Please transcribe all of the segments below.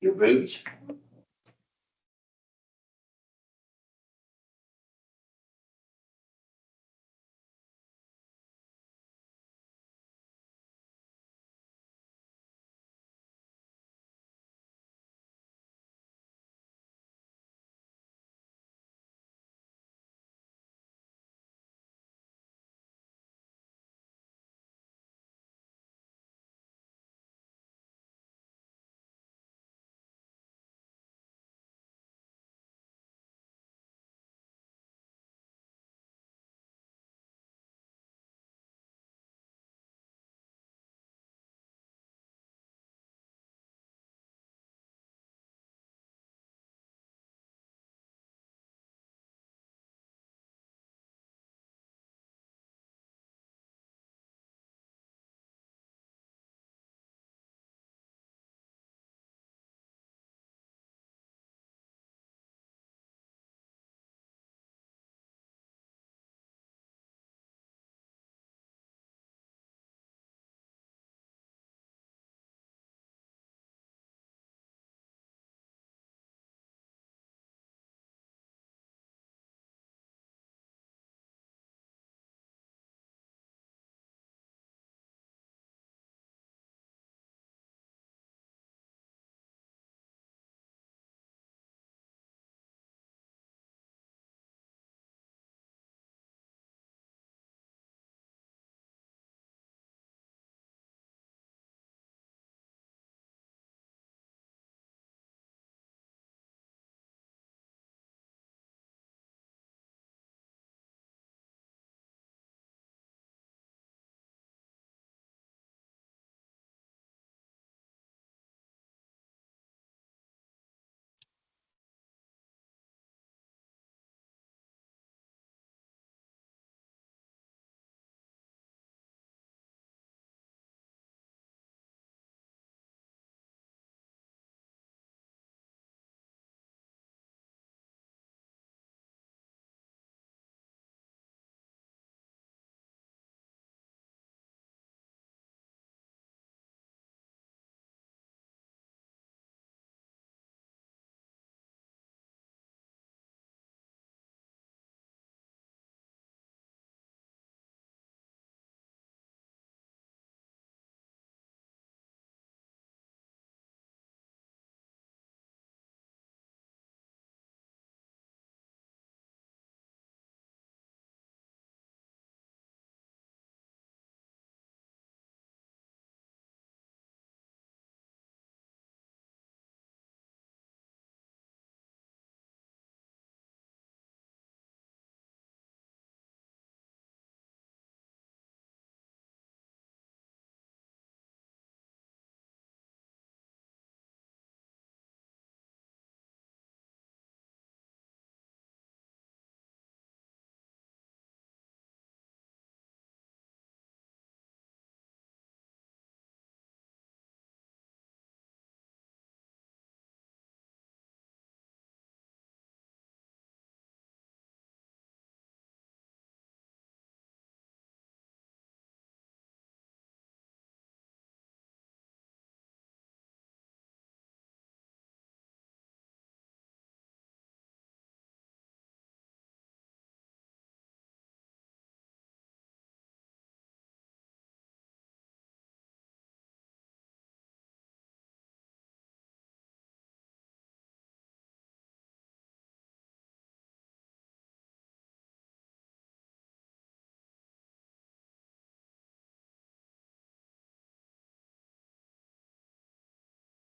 Your boots.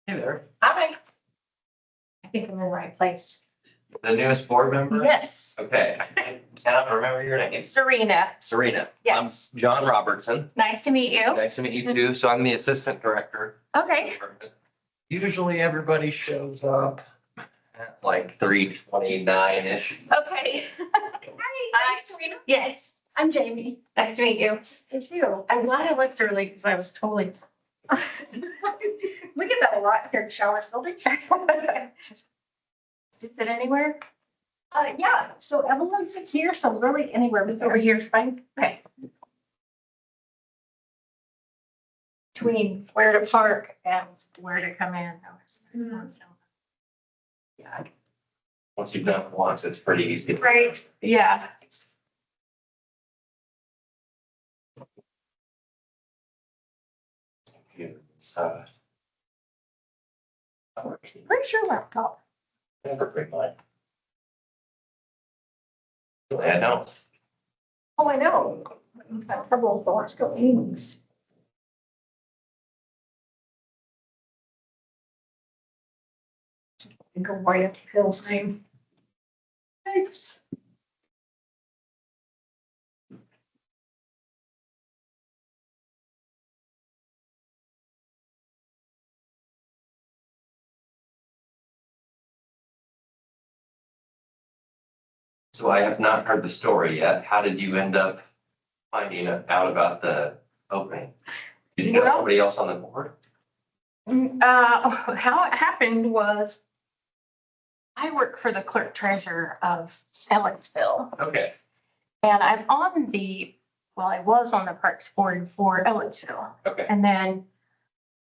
Hey there, Hi. I think I'm in the right place. the newest board member? Yes, Okay, I cannot remember your name. Serena. Serena. Yes. I'm John Robertson. Nice to meet you. Nice to meet you too. So I'm the assistant director. Okay. Usually everybody shows up at like 3:29-ish. Okay. Hi, Serena. Yes, I'm Jamie. nice to meet you. Me too. I'm glad I left early because I was totally. We get that a lot here in Showers Building. Did you sit anywhere? Yeah, so Evelyn sits here, so really anywhere Just with over over here is fine. Okay. between where to park and where to come in. Mhm. Yeah. Once you've done it once, it's pretty easy. Right, yeah. It's, Where's your laptop? never bring mine. I don't. Oh, I know. I've had trouble with the last couple meetings. Go right up to Phil's name. Thanks. So I have not heard the story yet. How did you end up finding out about the opening? Did you know Well- somebody else on the board? How it happened was I work for the clerk treasurer of Ellettsville. Okay, And I'm on I was on the parks board for Ellettsville. okay. And then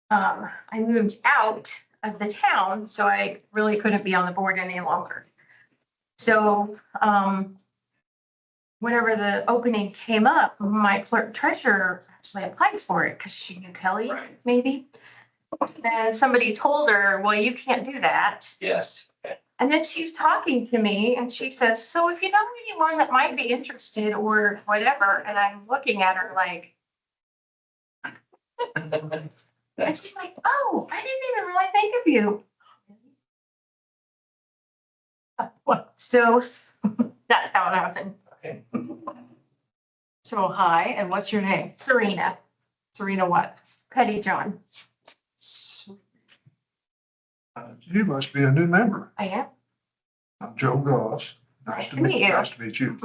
I moved out of the town, so I really couldn't be on the board any longer. So whenever the opening came up, my clerk treasurer actually applied for it because she knew Kelly, Right. maybe. And somebody told her, well, you can't do that. Yes. Okay. And then she's talking to me and she says, so if you know anyone that might be interested or whatever, and I'm looking at her like, and she's like, oh, I didn't even really think of you. So that's how it happened. Okay. So, hi, and what's your name? Serena, Serena what? Petty John, You must be a new member. I am. I'm Joe Goss. Nice to meet you. Nice to meet you.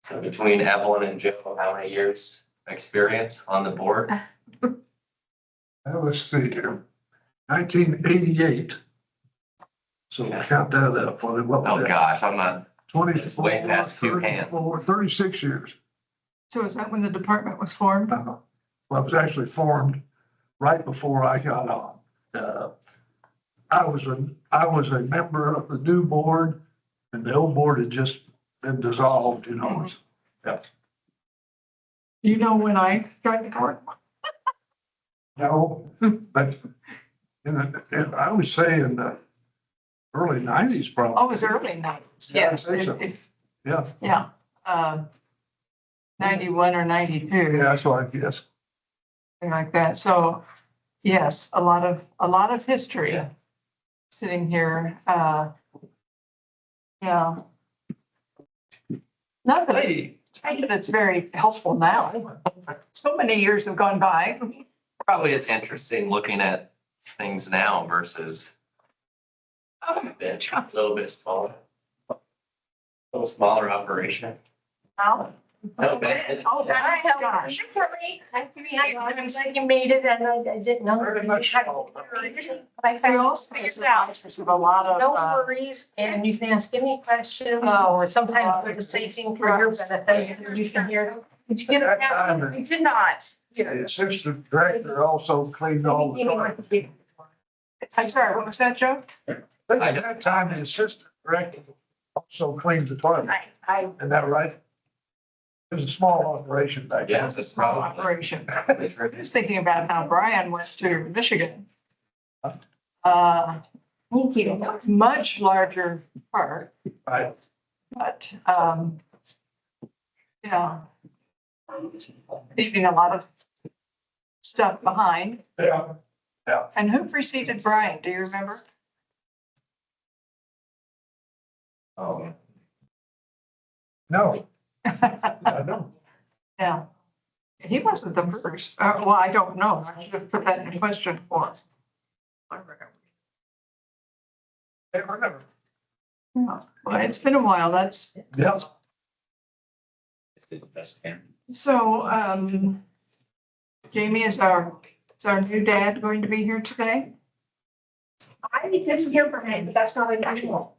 So between Evelyn and Joe, how many years experience on the board? Now, let's see here. 1988. So Yeah. count that up. What was Oh, that? gosh, I'm not, 24, it's way past two hands. 36 years. So is that when the department was formed? Well, it was actually formed right before I got on. I was a member of the new board and the old board had just been dissolved, you know. Yeah. Do you know when I joined the board? No, but I would say in the early 90s probably. Oh, it was early nineties, Yeah, I yes. think so. Yeah, Yeah, 91 or 92, yeah, that's what I guess. something like that. So, yes, a lot of history Yeah. sitting here. Yeah. Not that it's very helpful now. So many years have gone by. Probably it's interesting looking at things now versus then a little bit smaller. A little smaller operation. Now, Okay. oh, my gosh. Nice to meet you. I was like, you made it and I didn't know. Very much so. I We also figured it out. have a lot of. No worries, and you can ask any question. Oh, it's Sometimes there's a saving for your benefit, and you can hear. Did you get it? I did not. The assistant director also cleaned all the toilets. I'm sorry, what was that, Joe? But at that time, the assistant director also cleaned the toilet. I, Isn't that right? It was a small operation back then. Yes, it's Small probably. operation. I was thinking about how Brian went to Michigan. thank you. Much larger part, Right. but, yeah. Leaving a lot of stuff behind. Yeah. Yeah. And who preceded Brian? Do you remember? Oh, No, I don't. Yeah. He wasn't the first. Well, I don't know. I should have put that in question for us. I remember. Yeah. Well, it's been a while. That's, Yeah. it's the best can. so, Jamie, is our new dad going to be here today? I didn't hear from him, but that's not unusual.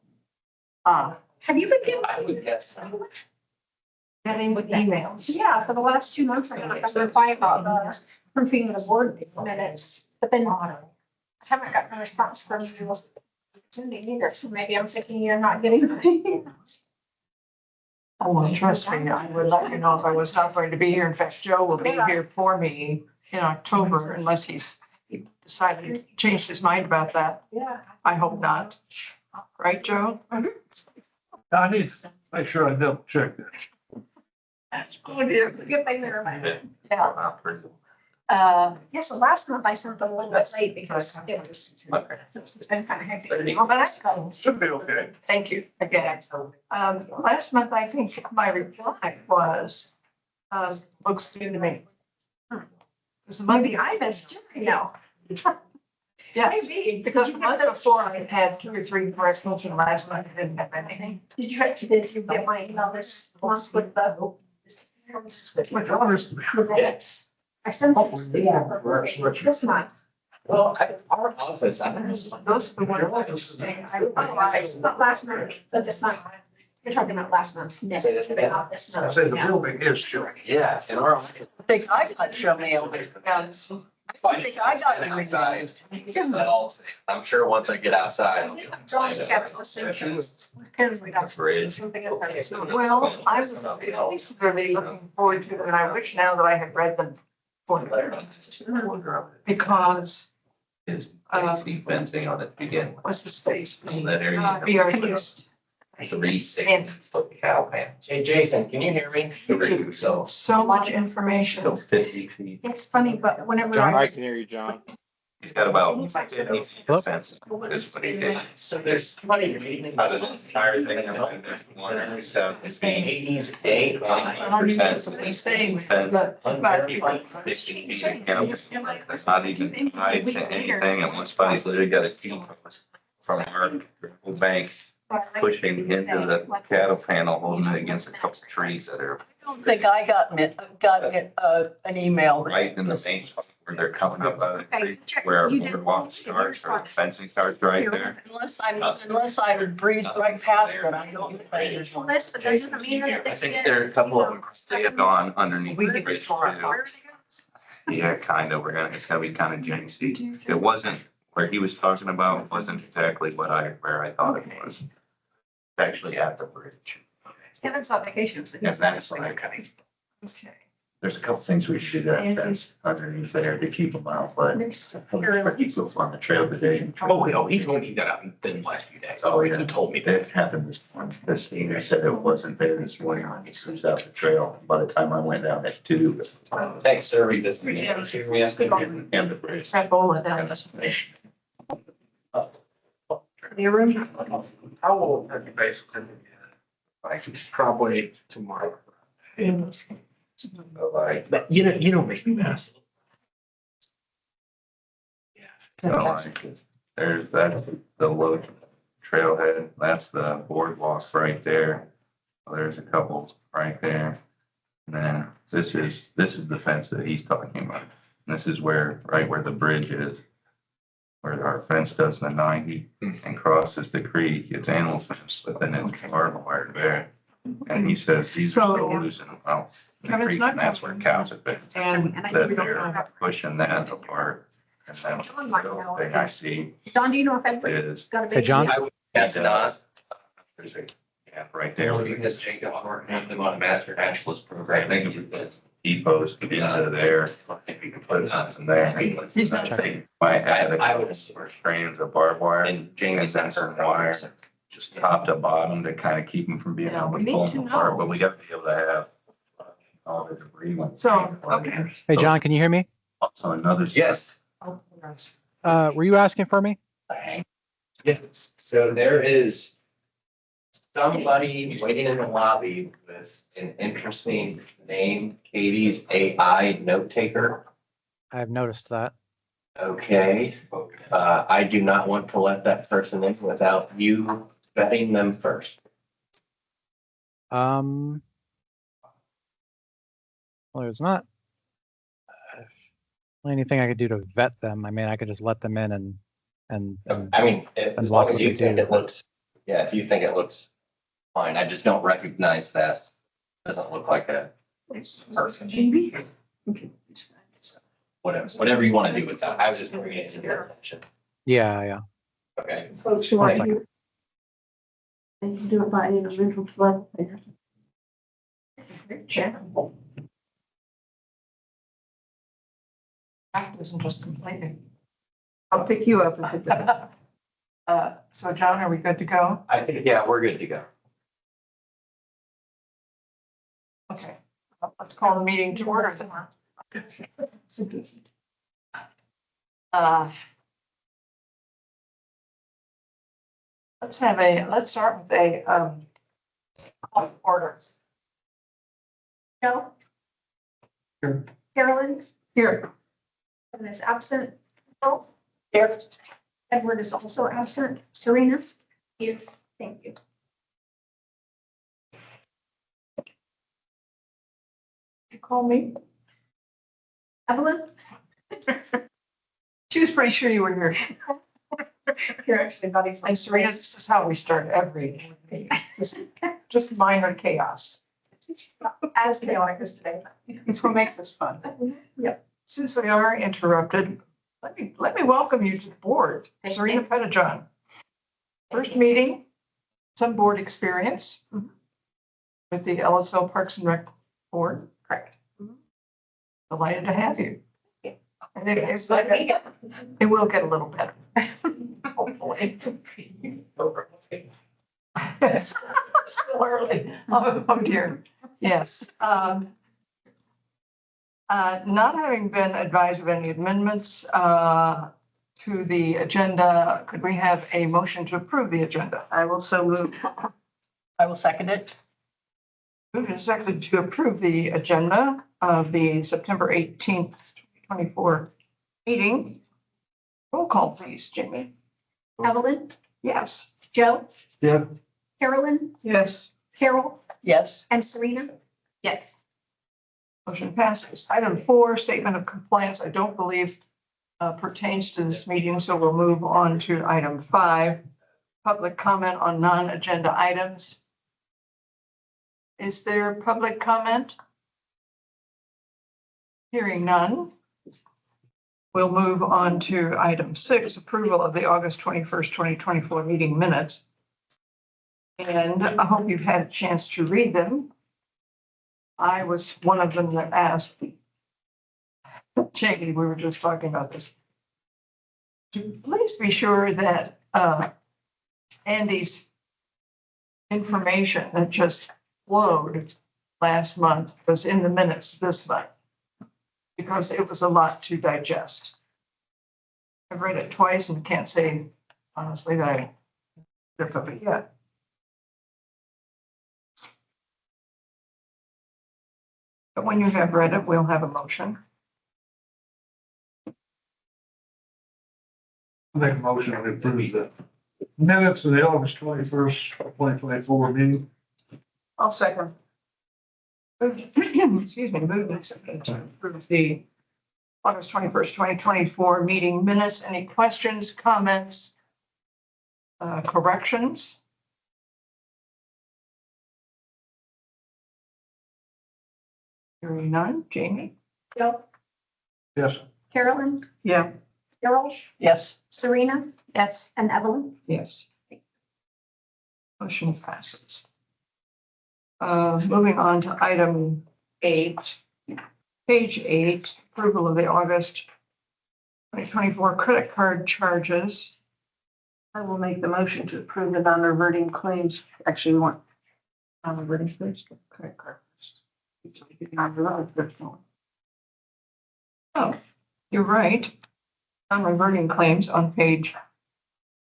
Ah, Have you been getting? I would guess so. getting emails. Yeah, for the last 2 months, I've been replying about the proofing of the board minutes, but then I haven't gotten a response from you. sending either, so maybe I'm thinking you're not getting my emails. Oh, well, trust me, I would let you know if I was not going to be here. In fact, Joe will be here for me in October unless he decided to change his mind about that. Yeah. I hope not. Right, Joe? I need to make sure I double check this. Oh, dear. Good thing they're reminded. Yeah. Yeah, so last month I sent them a little bit late because it's been kind of hectic. But that's fine. Should be okay. Thank you again. Last month, I think my reply was, looks good to me. This month, Maybe I missed you, no. yeah, Maybe. because the month before I had 2 or 3 correspondence, and last month I didn't have anything. Did you get my email this month with the? Yes. I sent this to you this month. Well, our office, I don't know. Those are the ones I was saying. Not last month, but this month. You're talking about last month. No, about this I month. said the building is showing. Yeah, in our office. I think I got your mail. I think I got your Outside. I'm sure once I get outside. John kept listening. Because we got Bridge. something in there. Well, I was really looking forward to them, and I wish now that I had read them for because Is fancy fencing on it again. what's the space? In that area. We are used 3 6 foot cow pan. Hey, Jason, can you hear me? so much information. So 50 feet. It's funny, but whenever John, I I. can hear you, John. He's got about 50 feet of fence. Is what he did. So there's 20 feet out of the entire thing. I'm this one, it's being 80s day, 25%. He's saying, Fence. but, 50 feet, you know, that's not even tied to anything, and once somebody's literally got a key from our bank pushing into the cattle panel, holding it against a couple of trees that are I don't think I got an email. right in the main spot where they're coming up out of the Okay, creek, check. where our You did- boardwalk starts, or the fencing starts right there. Unless I breezed right past it, I don't think there's one. List, but that doesn't mean that I they think get- there are a couple of them, they have gone underneath We the get bridge far too. apart. Yeah, kind of, it's gonna be kind of jinxy. It wasn't, where he was talking about wasn't exactly where I thought it was. Actually at the bridge. Kevin's on vacation, so And he's then not it's actually like, coming. okay. there's a couple things we should do that fence underneath there to keep them out, but. There's. He's on the trail today. Oh, no, he told me that within the last few days. Oh, yeah. He told me that. It happened this morning. This senior said it wasn't there this morning when he slipped out the trail. By the time I went down at 2. Thanks, sir. We just. And the bridge. Ebola down this place. Your room. How old are you basically? Like probably tomorrow. But you don't make me mess. So like, there's that, the low trailhead, that's the boardwalk right there. There's a couple right there. And then this is the fence that he's talking about. And this is right where the bridge is. Where our fence does the 90 and crosses the creek, it's animal fence, but then it's barbed wire there. And he says these are still losing them out. in the Kevin's creek, not and that's where coming. cows have been. And That they're pushing that apart. And then John might the know. thing I see John, do you know if Edward's is got a baby? Hey, John? that's not. There's a gap right there. There, where we you just Jacob, I'm working him on a master naturalist I program. think it was the T-post into there. If you could put something there. He's not- I think might have I a would- couple strands of barbed wire And Jamie's and then some wire, just top to bottom to kind of keep them from being able We to need pull to them apart, know. but we got to be able to have all the debris. when- So, okay. Hey, John, can you hear me? Also another. Yes. Oh, yes. Were you asking for me? Yes, so there is somebody waiting in the lobby with an interesting name, Katie's AI note taker. I have noticed that. Okay, I do not want to let that person in without you vetting them first. Well, there's not anything I could do to vet them. I mean, I could just let them in and I mean, as long as you what they think do. it looks, yeah, if you think it looks fine, I just don't recognize that. Doesn't look like a person. Whatever you want to do with that, I was just bringing it to your attention. yeah. Okay. Folks who One are second. here. They can do it by individual level. Act isn't just completed. I'll pick you up if it does. So John, are we good to go? I think, yeah, we're good to go. Okay, let's call the meeting to order then. Uh, let's start with a, call to order. Joe? Here. Carolyn? Here, Kevin is absent. Joe? Here. Edward is also absent. Serena? Here. Thank you. you call me? Evelyn? She was pretty sure you were here. You're actually not even. And Serena, this is how we start every meeting. Just minor chaos. As chaotic as today. It's what makes this fun. Since we are interrupted, let me welcome you to the board. Thank you. Serena Pettijohn. First meeting, some board experience with the Ellisville Parks and Rec Board. Correct. Delighted to have you. And it will get a little better. Hopefully. It's still early. Oh dear. Yes. Not having been advised of any amendments to the agenda, could we have a motion to approve the agenda? I will so move. I will second it. Moved and seconded to approve the agenda of the September 18th, 2024 meeting. Roll call, please, Jamie. Evelyn? Yes. Joe? Yeah. Carolyn? Yes. Carol? Yes. And Serena? Yes. Motion passes. Item 4, statement of compliance, I don't believe pertains to this meeting, so we'll move on to item 5, public comment on non-agenda items. Is there public comment? Hearing none. We'll move on to item 6, approval of the August 21st, 2024 meeting minutes. And I hope you've had a chance to read them. I was one of them that asked. Jamie, we were just talking about this. To please be sure that Andy's information that just flowed last month was in the minutes this month, because it was a lot to digest. I've read it twice and can't say honestly that I did it yet. But when you have read it, we'll have a motion. Make a motion to approve the minutes of the August 21st, 2024 meeting. I'll second. Excuse me, moved and seconded to approve the August 21st, 2024 meeting minutes. Any questions, comments, corrections? Hearing none. Jamie? Joe? Yes. Carolyn? Yeah. Carol? Yes. Serena? Yes. And Evelyn? Yes. Motion passes. Moving on to item 8, page 8, approval of the August 2024 credit card charges. I will make the motion to approve the non-reverting claims. Actually, we want non-reverting claims. Credit card first. Non-reverting first. Oh, you're right. Non-reverting claims on page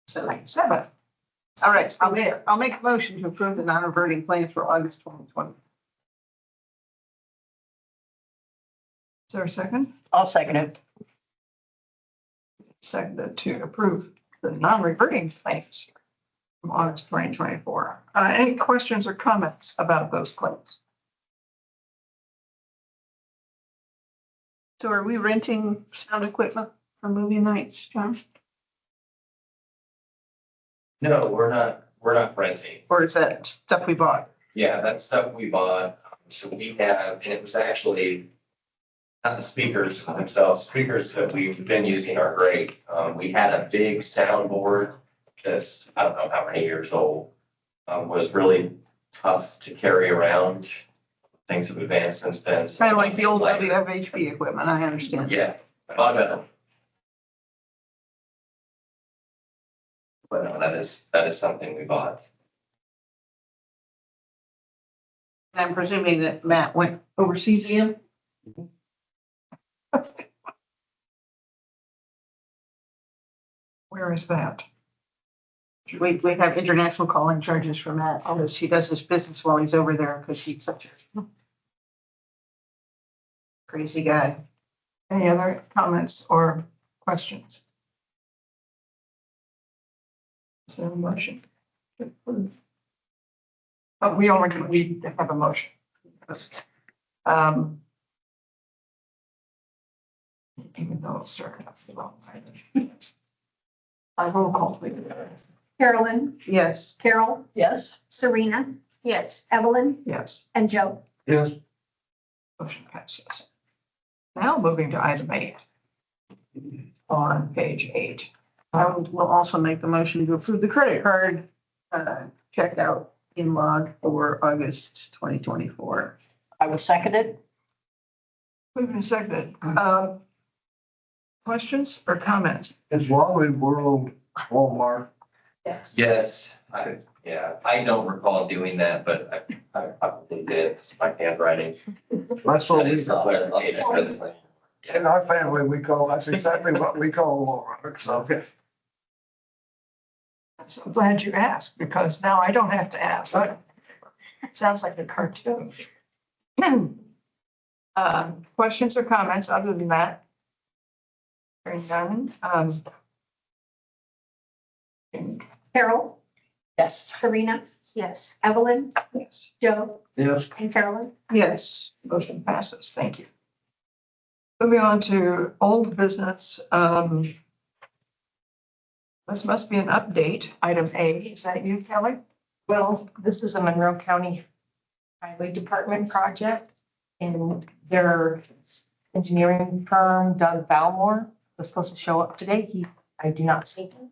7. All right, I'll make a motion to approve the non-reverting claims for August 2020. Is there a second? I'll second it. Seconded to approve the non-reverting claims from August 2024. Any questions or comments about those claims? So are we renting sound equipment for movie nights, John? No, we're not renting. Or is that stuff we bought? Yeah, that's stuff we bought. So we have, and it was actually not the speakers themselves. Speakers that we've been using are great. We had a big soundboard that's, I don't know how many years old, was really tough to carry around. Things have advanced since then. so- Kind of like the old WFHB equipment, I understand. Yeah, a lot better. But no, that is something we bought. I'm presuming that Matt went overseas again? Where is that? We have international calling charges for Matt because he does his business while he's over there because he's such a crazy guy. Any other comments or questions? Is there a motion? But we have a motion. Um, Even though it's starting off the wrong way. I roll call, please. Carolyn, Yes. Carol, Yes. Serena, yes, Evelyn, Yes, and Joe. Yes. motion passes. Now moving to item 8. On page 8. I will also make the motion to approve the credit card checkout in log for August 2024. I will second it. Moving and seconded. Questions or comments? Is Wally World Walmart? Yes. Yes, I don't recall doing that, but I probably did. It's my handwriting. That's I what we just saw it on the page. in our family, that's exactly what we call Walmart, so. So glad you asked, because now I don't have to ask. It sounds like a cartoon. Questions or comments other than that? Hearing none. Carol, Yes. Serena, yes, Evelyn, Yes, Joe, Yes. and Carolyn. yes, motion passes. Thank you. Moving on to old business. This must be an update. Item A, is that you, Kelly? Well, this is a Monroe County Highway Department project. And their engineering firm, Doug Valmore, was supposed to show up today. I do not see him.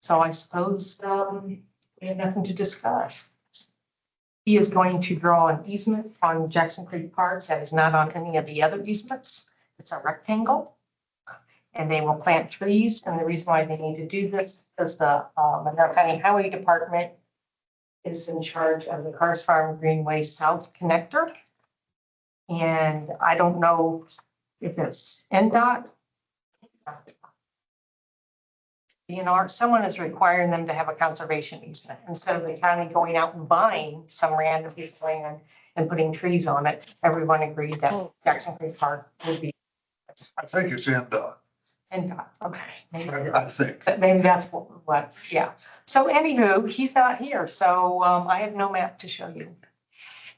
So I suppose, we have nothing to discuss. He is going to draw an easement on Jackson Creek Park that is not on any of the other easements. It's a rectangle. And they will plant trees. And the reason why they need to do this is the Monroe County Highway Department is in charge of the Cars Farm Greenway South Connector. And I don't know if it's NDOT. Someone is requiring them to have a conservation easement instead of the county going out and buying some random piece of land and putting trees on it. Everyone agreed that Jackson Creek Park would be. I think it's NDOT. NDOT, okay. I think. Maybe that's what, yeah. So anywho, he's not here, so I have no map to show you.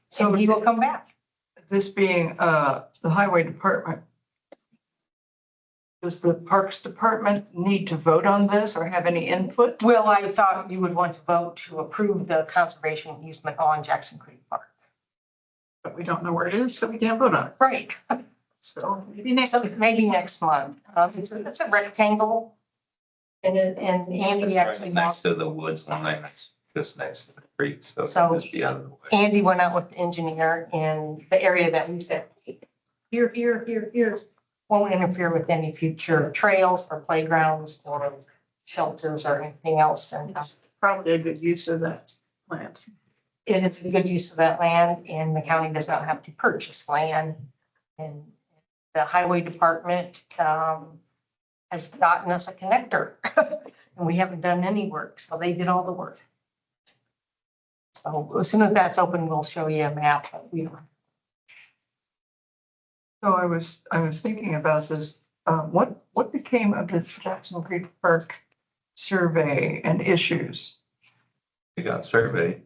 So he will come back. This being the highway department. Does the Parks Department need to vote on this or have any input? Well, I thought you would want to vote to approve the conservation easement on Jackson Creek Park. But we don't know where it is, so we can't vote on it. Right. So So maybe next month. It's a rectangle. And Andy It's actually, right next to the woods line, it's just next to the creek, so So- just be out of the way. Andy went out with the engineer in the area that we said, here, won't interfere with any future trails or playgrounds or shelters or anything else. And it's probably a good use of that plant. it is a good use of that land, and the county does not have to purchase land. And the highway department has gotten us a connector, and we haven't done any work, so they did all the work. So as soon as that's open, we'll show you a map. So I was thinking about this, what became of the Jackson Creek Park survey and issues? You got survey.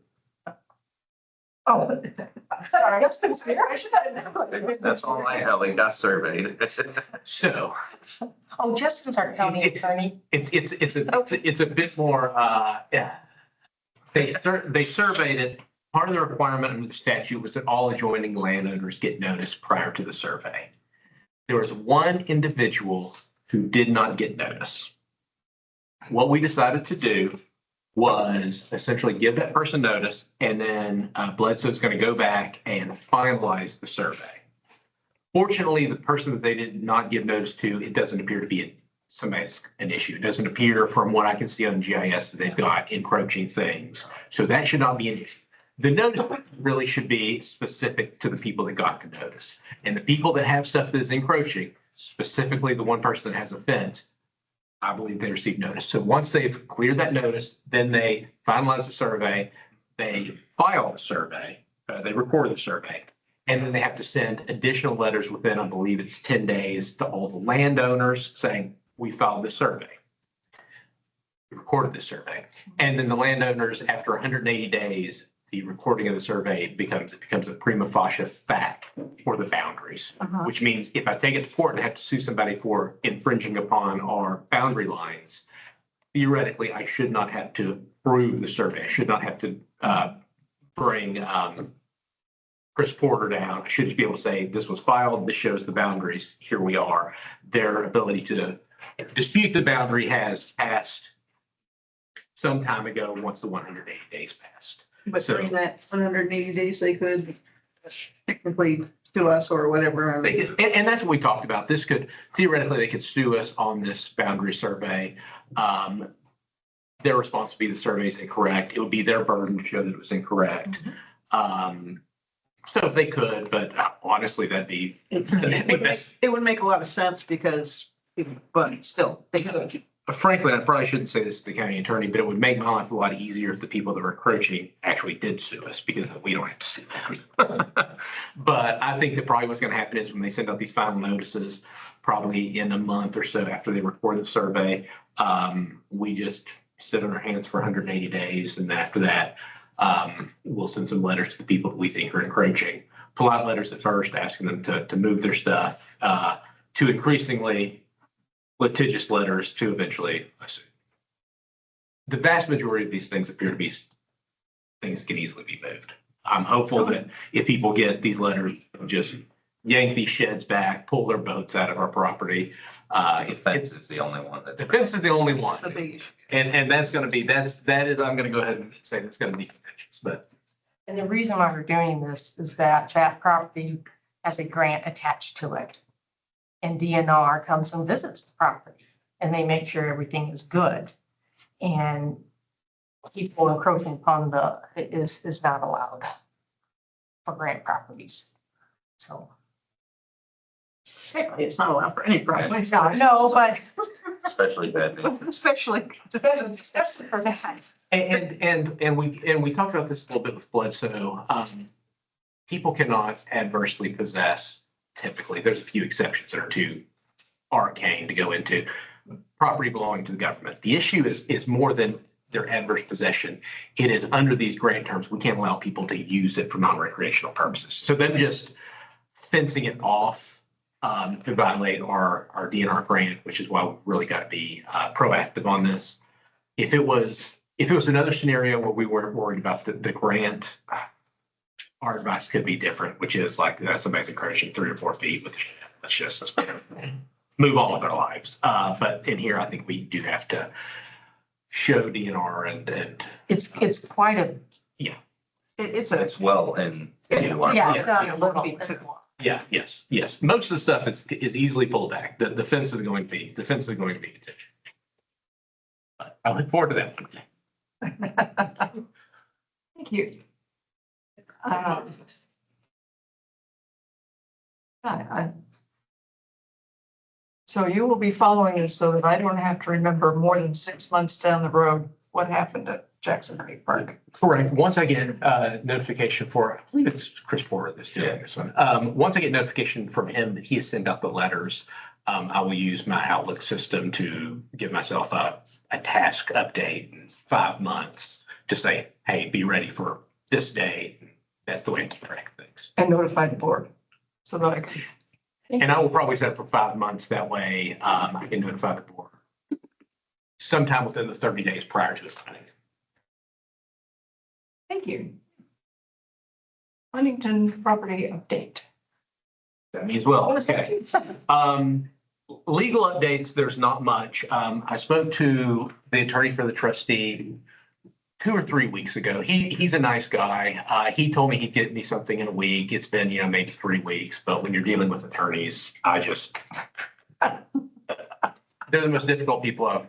Oh, sorry, that's consideration. That's all I have, it got surveyed. So Oh, Justin's our county attorney. it's a bit more, yeah. They surveyed it. Part of the requirement under the statute was that all adjoining landowners get notice prior to the survey. There was one individual who did not get notice. what we decided to do was essentially give that person notice, and then Bledsoe's going to go back and finalize the survey. Fortunately, the person that they did not give notice to, it doesn't appear to be an issue. It doesn't appear from what I can see on GIS that they've got encroaching things. So that should not be an issue. The notice really should be specific to the people that got the notice. And the people that have stuff that is encroaching, specifically the one person that has a fence, I believe they received notice. So once they've cleared that notice, then they finalize the survey, they file the survey, they record the survey, and then they have to send additional letters within, I believe it's 10 days to all the landowners saying, we filed this survey. We recorded this survey. And then the landowners, after 180 days, the recording of the survey becomes a prima facie fact for the boundaries, which means if I take it to court and have to sue somebody for infringing upon our boundary lines, theoretically, I should not have to prove the survey. I should not have to bring Chris Porter down. I should just be able to say, this was filed, this shows the boundaries, here we are. Their ability to dispute the boundary has passed some time ago once the 180 days passed. But So- during that 180 days, they could technically sue us or whatever. They could- and that's what we talked about. This could, theoretically, they could sue us on this boundary survey. Their response would be the survey is incorrect. It would be their burden to show that it was incorrect. So they could, but honestly, that'd be best. It would make a lot of sense because, but still, they could. Frankly, I probably shouldn't say this to the county attorney, but it would make my life a lot easier if the people that were encroaching actually did sue us, because we don't have to sue them. But I think that probably what's going to happen is when they send out these final notices, probably in a month or so after they record the survey, we just sit on our hands for 180 days. And then after that, we'll send some letters to the people that we think are encroaching. Polite letters at first, asking them to move their stuff, to increasingly litigious letters, to eventually a suit. The vast majority of these things appear to be things that can easily be moved. I'm hopeful that if people get these letters, just yank these sheds back, pull their boats out of our property. The fence is the only one that. The fence is the only one. That's the big issue. And that's going to be, that is, I'm going to go ahead and say that's going to be contentious, but. And the reason why we're doing this is that that property has a grant attached to it. And DNR comes and visits the property and they make sure everything is good. And people encroaching upon is not allowed for grant properties. So. Technically, it's not allowed for any private. No, but. Especially bad news. Especially. Especially for that. And we talked about this a little bit with Bledsoe. People cannot adversely possess. Typically, there's a few exceptions that are too arcane to go into. Property belonging to the government. The issue is more than their adverse possession. It is under these grant terms, we can't allow people to use it for non-recreational purposes. So them just fencing it off could violate our DNR grant, which is why we really got to be proactive on this. If it was another scenario where we weren't worried about the grant, our advice could be different, which is like somebody's encroaching 3 or 4 feet with the shed. Let's just move on with our lives. But in here, I think we do have to show DNR and It's quite a. It's well and. A little bit. Yes. Most of the stuff is easily pulled back. The fence is going to be contentious. But I look forward to that one. Thank you. So you will be following this so that I don't have to remember more than 6 months down the road what happened at Jackson Creek Park. Correct. Once I get notification for, I believe it's Chris Porter that's doing this one. Once I get notification from him that he has sent out the letters, I will use my Outlook system to give myself a task update in 5 months to say, hey, be ready for this day. That's the way to track things. And notify the board so that I can. And I will probably set it for 5 months. That way I can notify the board sometime within the 30 days prior to the signing. Thank you. Huntington property update. That means well. Okay. Legal updates, there's not much. I spoke to the attorney for the trustee 2 or 3 weeks ago. He's a nice guy. He told me he'd get me something in a week. It's been, maybe 3 weeks, but when you're dealing with attorneys, they're the most difficult people I've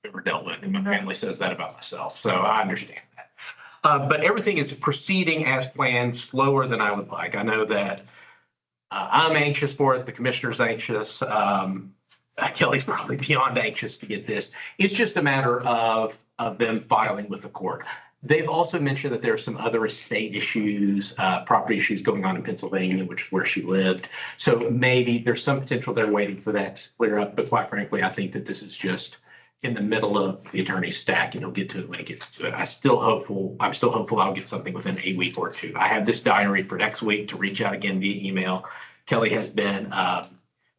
ever dealt with, and my family says that about myself, so I understand that. But everything is proceeding as planned, slower than I would like. I know that I'm anxious for it. The commissioner's anxious. Kelly's probably beyond anxious to get this. It's just a matter of them filing with the court. They've also mentioned that there are some other estate issues, property issues going on in Pennsylvania, which is where she lived. So maybe there's some potential they're waiting for that to clear up. But quite frankly, I think that this is just in the middle of the attorney's stack, and he'll get to it when he gets to it. I'm still hopeful I'll get something within a week or two. I have this diary for next week to reach out again via email. Kelly has been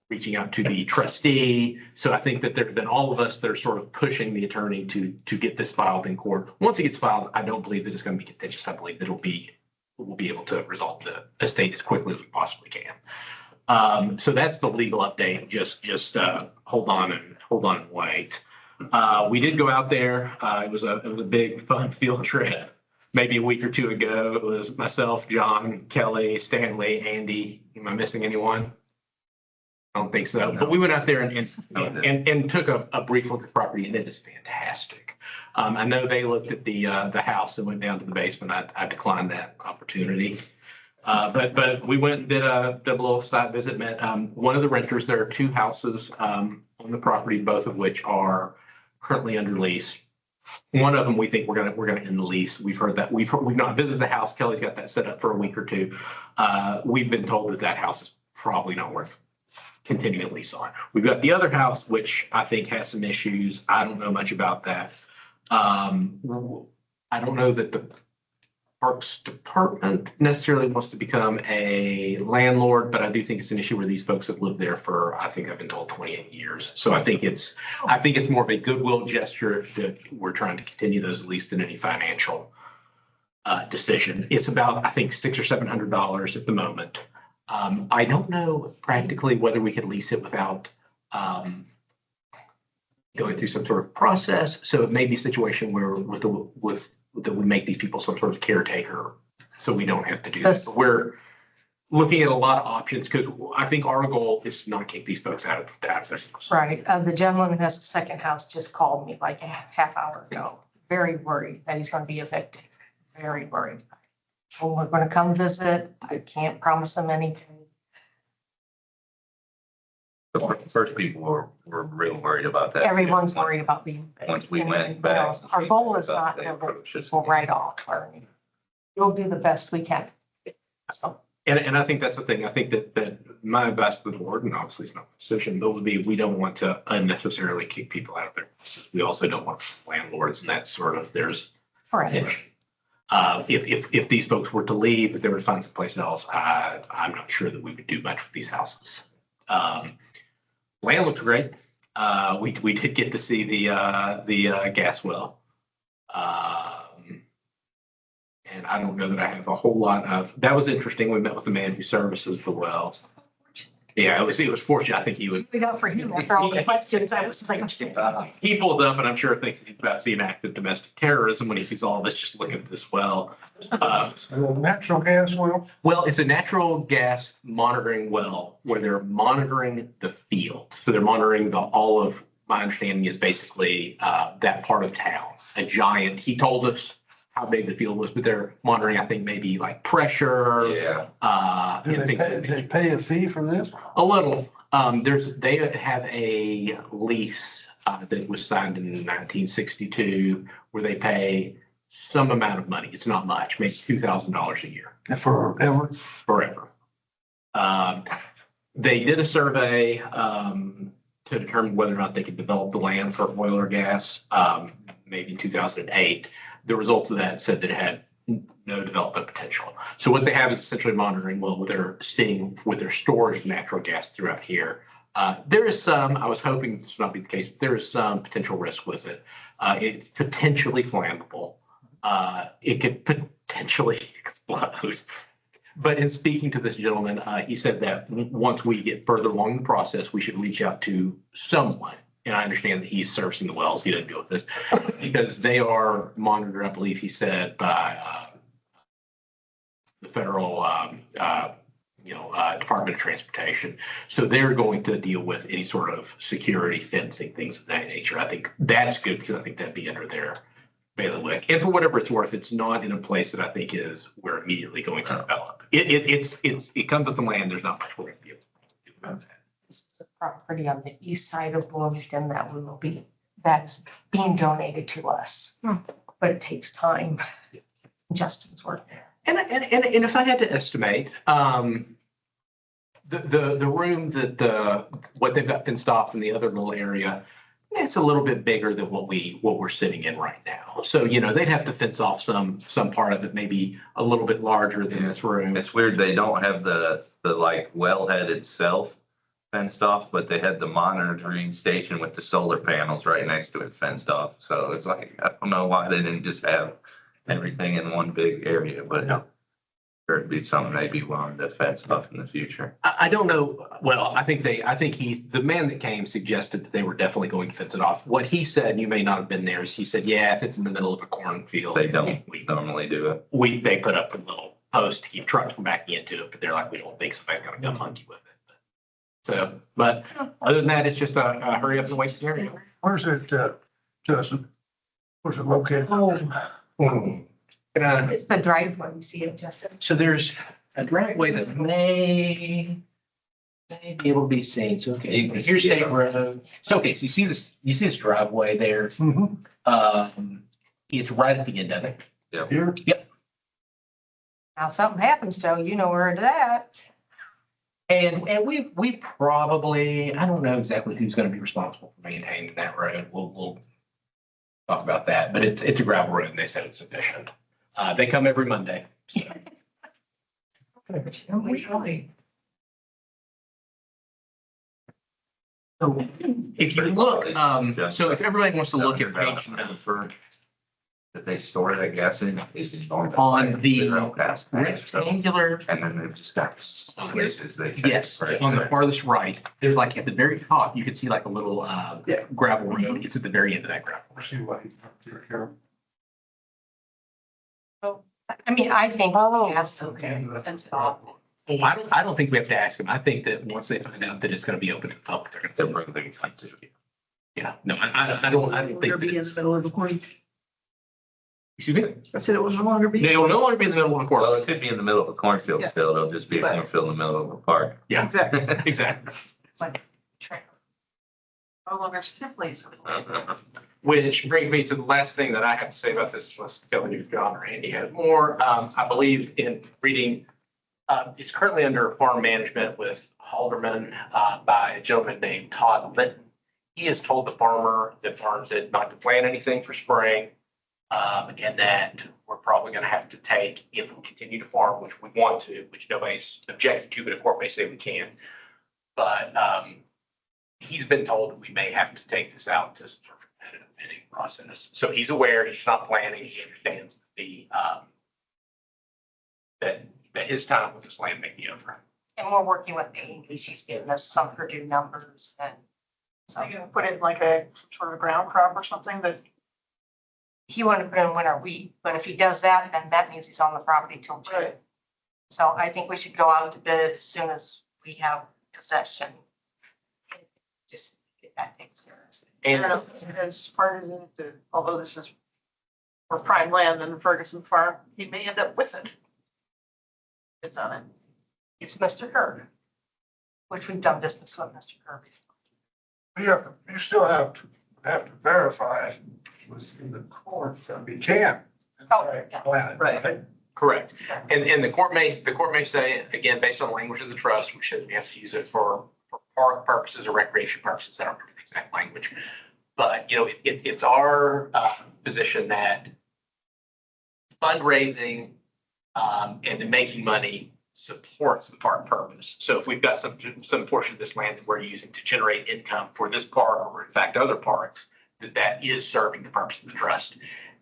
reaching out to the trustee. So I think that there's been all of us that are sort of pushing the attorney to get this filed in court. Once it gets filed, I don't believe that it's going to be contentious. I believe that we'll be able to resolve the estate as quickly as we possibly can. So that's the legal update. Just hold on and wait. We did go out there. It was a big fun field trip. Maybe a week or two ago, it was myself, John, Kelly, Stanley, Andy. Am I missing anyone? I don't think so. But we went out there and took a brief look at the property, and it is fantastic. I know they looked at the house and went down to the basement. I declined that opportunity. But we went and did a little site visit, met one of the renters. There are 2 houses on the property, both of which are currently under lease. One of them we think we're gonna end the lease. We've heard that. We've not visited the house. Kelly's got that set up for a week or two. We've been told that house is probably not worth continuing a lease on. We've got the other house, which I think has some issues. I don't know much about that. I don't know that the Parks Department necessarily wants to become a landlord, but I do think it's an issue where these folks have lived there for, I think I've been told, 28 years. So I think it's more of a goodwill gesture that we're trying to continue those at least than any financial decision. It's about, I think, $600 or $700 at the moment. I don't know practically whether we could lease it without going through some sort of process. So it may be a situation where that we make these people some sort of caretaker, so we don't have to do that. But we're looking at a lot of options because I think our goal is to not kick these folks out of their house. Right. The gentleman who has the second house just called me like a half hour ago. Very worried that he's going to be evicted. Very worried. Well, we're going to come visit. I can't promise him anything. The first people were real worried about that. Everyone's worried about being. Once we went And, back. our goal is not to approach us. people right off. We'll do the best we can. So, And I think that's the thing. I think that my advice to the board, and obviously it's not a decision, but would be we don't want to unnecessarily kick people out of their houses. We also don't want landlords, and that's sort of there's right. tension. If these folks were to leave, if they were to find someplace else, I'm not sure that we would do much with these houses. Land looks great. We did get to see the gas well. And I don't know that I have a whole lot of, that was interesting. We met with the man who services the well. Yeah, it was fortunate. I think he would. We got for him after all the questions. I was like, He pulled up, and I'm sure thinks he's about seeing active domestic terrorism when he sees all this, just looking at this well. Natural gas well? Well, it's a natural gas monitoring well where they're monitoring the field. So they're monitoring all of, my understanding is basically that part of town, a giant, he told us how big the field was, but they're monitoring, I think, maybe like pressure. Yeah. Do they pay a fee for this? A little. They have a lease that was signed in 1962 where they pay some amount of money. It's not much, maybe $2,000 a year. Forever? Forever. They did a survey to determine whether or not they could develop the land for oil or gas, maybe in 2008. The results of that said that it had no development potential. So what they have is essentially monitoring well with their storage of natural gas throughout here. There is some, I was hoping this would not be the case, but there is some potential risk with it. It's potentially flammable. It could potentially explode. But in speaking to this gentleman, he said that once we get further along the process, we should reach out to someone. And I understand that he's servicing the wells. He doesn't deal with this because they are monitored, I believe he said, by the federal, Department of Transportation. So they're going to deal with any sort of security, fencing, things of that nature. I think that's good because I think that'd be under their bailiwick. And for whatever it's worth, it's not in a place that I think we're immediately going to develop. It comes with the land. There's not much we're going to be able to do about that. This is a property on the east side of Bloomington that's being donated to us. But it takes time. Justin's work there. And if I had to estimate, the room what they've got fenced off in the other little area, it's a little bit bigger than what we're sitting in right now. So, they'd have to fence off some part of it, maybe a little bit larger than this room. It's weird, they don't have the like wellhead itself fenced off, but they had the monitoring station with the solar panels right next to it fenced off. So it's like, I don't know why they didn't just have everything in one big area, but there'd be something they'd be willing to fence off in the future. I don't know. Well, I think the man that came suggested that they were definitely going to fence it off. What he said, and you may not have been there, is he said, yeah, if it's in the middle of a cornfield. They don't normally do it. They put up the little post to keep trucks from backing into it, but they're like, we don't think somebody's gonna come monkey with it. So, but other than that, it's just a hurry up and wait scenario. Where's it, Justin? Where's it located? It's the driveway. You see it, Justin? So there's a driveway that may be able to be seen. So, okay, here's State Road. So, okay, so you see this driveway there. It's right at the end of it. Here? Yep. Now, something happens, Joe, you know where it's at. And we probably, I don't know exactly who's going to be responsible for maintaining that road. We'll talk about that, but it's a gravel road and they said it's sufficient. They come every Monday. So. So if you look, so if everybody wants to look at page number That they store that gas in is on the gas. rectangular, And then they've just got places they. check, yes, right? on the farthest right, there's like at the very top, you can see like a little gravel road. It's at the very end of that gravel. See what he's here. I mean, I think. Yes, okay. That's all. I don't think we have to ask them. I think that once they find out that it's going to be open to the public, they're They'll going to. bring the fence. Yeah, no, I don't think. It'll be in the middle of the corn. Excuse me? I said it was no longer be. They will no longer be in the middle of a Well, court. it could be in the middle of a cornfield Yeah. still. It'll just be a But- cornfield in the middle of a park. Yeah, Exactly. exactly. No longer simply. Which brings me to the last thing that I have to say about this, unless Kelly or John or Andy had more. I believe in reading, it's currently under farm management with Halderman by a gentleman named Todd Litton. He has told the farmer that farms it not to plant anything for spring. And that we're probably going to have to take, if we continue to farm, which we want to, which nobody's objected to, but a court may say we can. But he's been told that we may have to take this out to some sort of competitive bidding process. So he's aware, he's not planning, he understands that his time with this land may be over. And we're working with Amy. She's giving us some Purdue numbers and. So you gonna put in like some sort of ground crop or something that. He wanted to put in winter wheat, but if he does that, then that means he's on the property till June. Right. So I think we should go out to bid as soon as we have possession. Just get that taken care of. And As far as although this is for prime land, then Ferguson Farm, he may end up with it. It's on it. It's Mr. Kirk, which we've done business with Mr. Kirk before. You still have to verify it within the court. You can. Oh, yeah. Right. correct. And the court may say, again, based on the language of the trust, we shouldn't have to use it for park purposes or recreation purposes. I don't remember the exact language. But, it's our position that fundraising and the making money supports the park purpose. So if we've got some portion of this land that we're using to generate income for this park or in fact other parks, that is serving the purpose of the trust.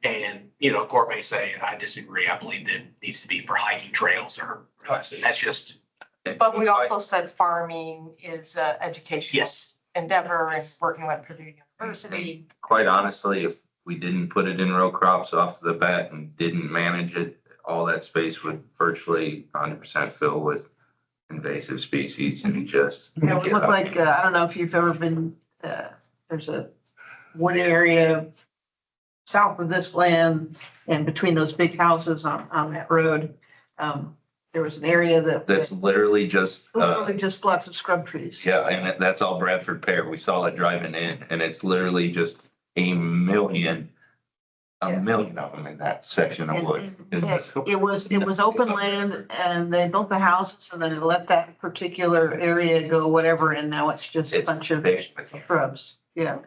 And, court may say, I disagree. I believe that it needs to be for hiking trails or, and that's just, But we also said farming is educational yes. endeavor and working with Purdue University. Quite honestly, if we didn't put it in row crops off the bat and didn't manage it, all that space would virtually 100% fill with invasive species and just. It would look like, I don't know if you've ever been, there's a wood area south of this land and between those big houses on that road. There was an area that. That's literally just, Literally just lots of scrub trees. yeah, and that's all Bradford pear. We saw it driving in and it's literally just a million of them in that section of wood. It was open land and they built the houses and then they let that particular area go whatever, and now it's just a It's bunch of big. shrubs. Yeah.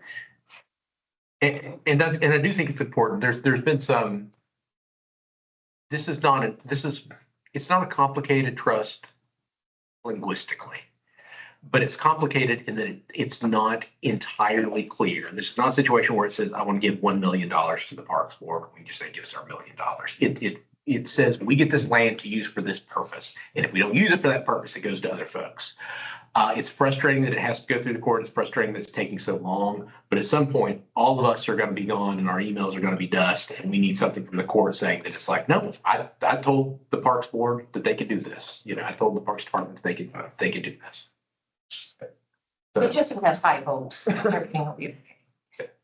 And I do think it's important. There's been some, it's not a complicated trust linguistically, but it's complicated in that it's not entirely clear. This is not a situation where it says, I want to give $1 million to the Parks Board. We just say, give us our $1 million. It says, we get this land to use for this purpose. And if we don't use it for that purpose, it goes to other folks. It's frustrating that it has to go through the court. It's frustrating that it's taking so long. But at some point, all of us are going to be gone and our emails are going to be dust. And we need something from the court saying that it's like, no, I told the Parks Board that they could do this. I told the Parks Department that they could do this. It just has high hopes. Everything will be okay.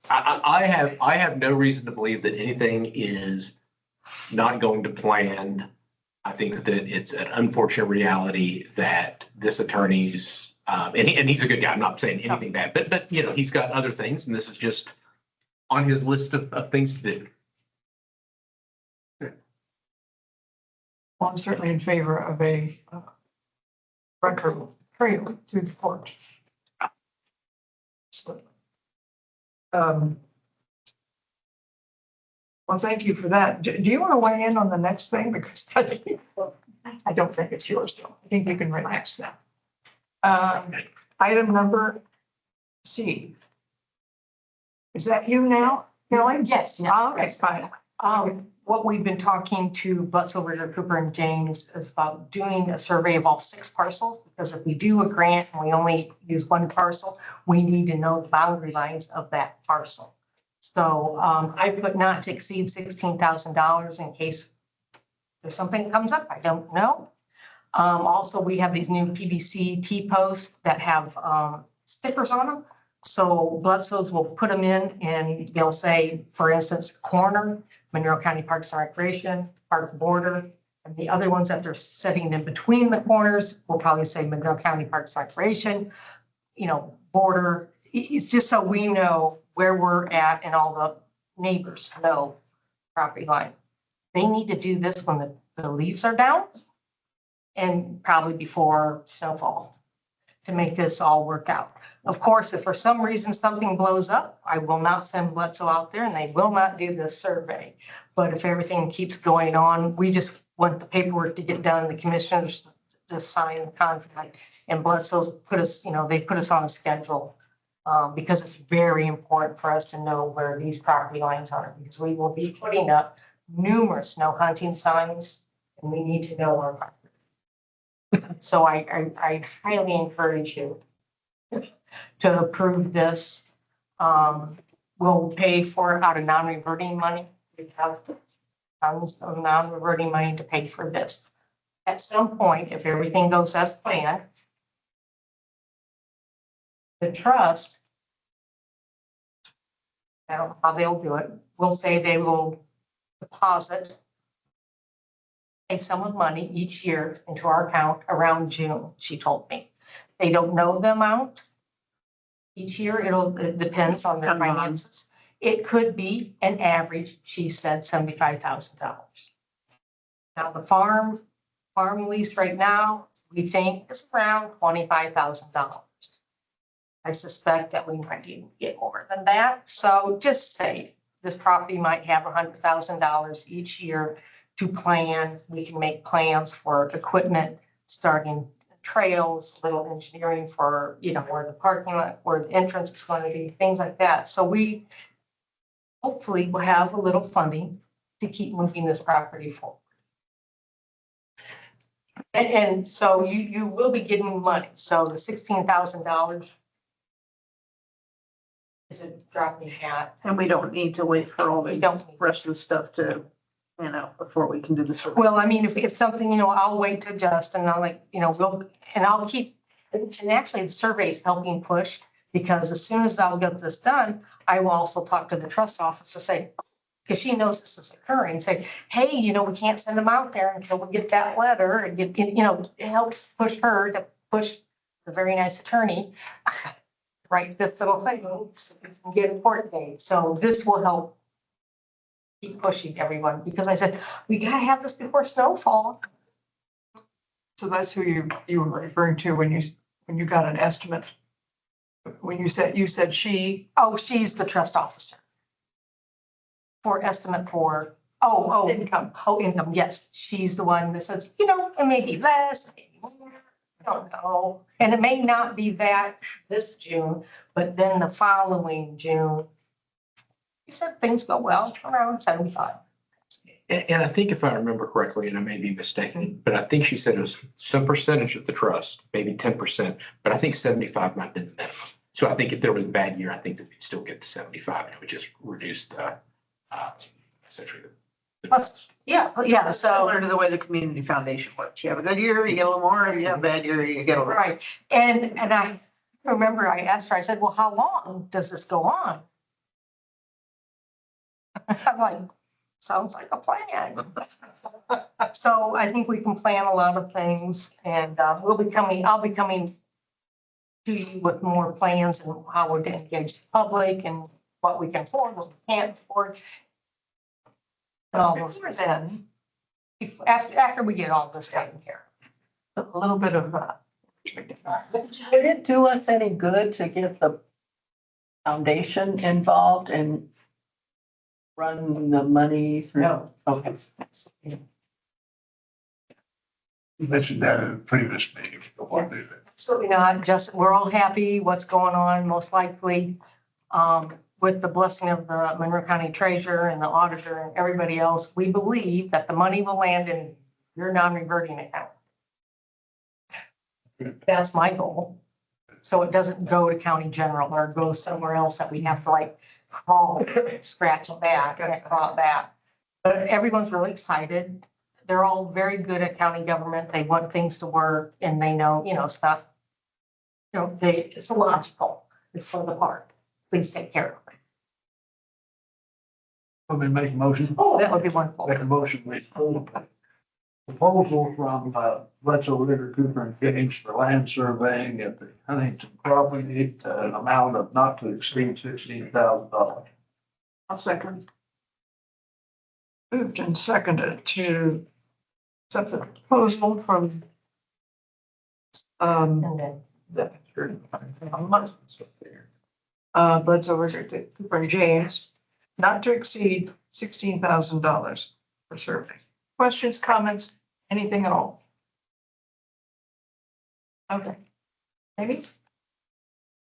I have no reason to believe that anything is not going to plan. I think that it's an unfortunate reality that this attorney's, and he's a good guy. I'm not saying anything bad, but he's got other things, and this is just on his list of things to do. Well, I'm certainly in favor of a record trail through the court. So, well, thank you for that. Do you want to weigh in on the next thing? Because I don't think it's yours, though. I think you can relax now. Item number C. Is that you now, Kelly? Yes. Oh, okay, fine. What we've been talking to Butts over to Cooper and James is about doing a survey of all 6 parcels, because if we do a grant and we only use 1 parcel, we need to know the boundary lines of that parcel. So I put not to exceed $16,000 in case there's something that comes up, I don't know. Also, we have these new PVC T-posts that have stickers on them. So Bloodstills will put them in and they'll say, for instance, corner, Monroe County Parks and Recreation, Parks Border. And the other ones that they're setting in between the corners will probably say Monroe County Parks and Recreation, border. It's just so we know where we're at and all the neighbors know property line. They need to do this when the leaves are down and probably before snowfall to make this all work out. Of course, if for some reason something blows up, I will not send Bledsoe out there and they will not do this survey. But if everything keeps going on, we just want the paperwork to get done, the commissioners to sign the contract, and Bledsoe's put us, they put us on a schedule. Because it's very important for us to know where these property lines are, because we will be putting up numerous no hunting signs and we need to know our property. So I highly encourage you to approve this. We'll pay for it out of non-reverting money. We have tons of non-reverting money to pay for this. At some point, if everything goes as planned, the trust, I don't know how they'll do it, will say they will deposit a sum of money each year into our account around June, she told me. They don't know the amount. Each year, it depends on their finances. It could be an average, she said, $75,000. Now, the farm lease right now, we think is around $25,000. I suspect that we might even get more than that. So just say this property might have $100,000 each year to plan. We can make plans for equipment, starting trails, little engineering for, where the parking lot, where the entrance is going to be, things like that. So we hopefully we'll have a little funding to keep moving this property forward. And so you will be getting money. So the $16,000 is a drop in the hat. And we don't need to wait for all We the don't need. rest of the stuff to, before we can do the survey. Well, I mean, if something, I'll wait to adjust and I'll keep, and actually the survey is helping push, because as soon as I'll get this done, I will also talk to the trust officer, say, because she knows this is occurring, say, hey, we can't send them out there until we get that letter, and it helps push her to push the very nice attorney, right, this little thing, so we can get a court date. So this will help keep pushing everyone, because I said, we gotta have this before snowfall. So that's who you were referring to when you got an estimate. When you said she, Oh, she's the trust officer. For estimate for, income, yes, she's the one that says, it may be less, maybe more, I don't know. And it may not be that this June, but then the following June, you said things go well, around 75. And I think if I remember correctly, and I may be mistaken, but I think she said it was some percentage of the trust, maybe 10%, but I think 75 might have been the minimum. So I think if there was a bad year, I think that we'd still get the 75, and it would just reduce the, essentially Yeah, so, Similar to the way the community foundation works. You have a good year, you get a little more. If you have a bad year, you get a little. right, and I remember I asked her, I said, well, how long does this go on? I'm like, sounds like a plan. So I think we can plan a lot of things, and I'll be coming to you with more plans and how we're going to engage the public and what we can afford, what we can't afford. And all those, before then, after we get all this taken care a little bit of, Would it do us any good to get the foundation involved and run the money through? No. Okay. You mentioned that in a previous meeting. Don't want to do that. absolutely not, just, we're all happy what's going on, most likely. With the blessing of the Monroe County Treasurer and the auditor and everybody else, we believe that the money will land in your non-reverting account. That's my goal. So it doesn't go to county general or go somewhere else that we have to crawl, scratch it back, and crawl it back. But everyone's really excited. They're all very good at county government. They want things to work, and they know, stuff. It's logical. It's for the park. Please take care of it. Let me make a motion. Oh, that would be wonderful. Make a motion, we hold a proposal from Bledsoe Ritter Cooper and Gaines for land surveying at the Huntington property to an amount of not to exceed $16,000. I'll second. Moved and seconded to accept the proposal from And then, Bledsoe Ritter Cooper and James, not to exceed $16,000 for survey. Questions, comments, anything at all? Okay. Amy?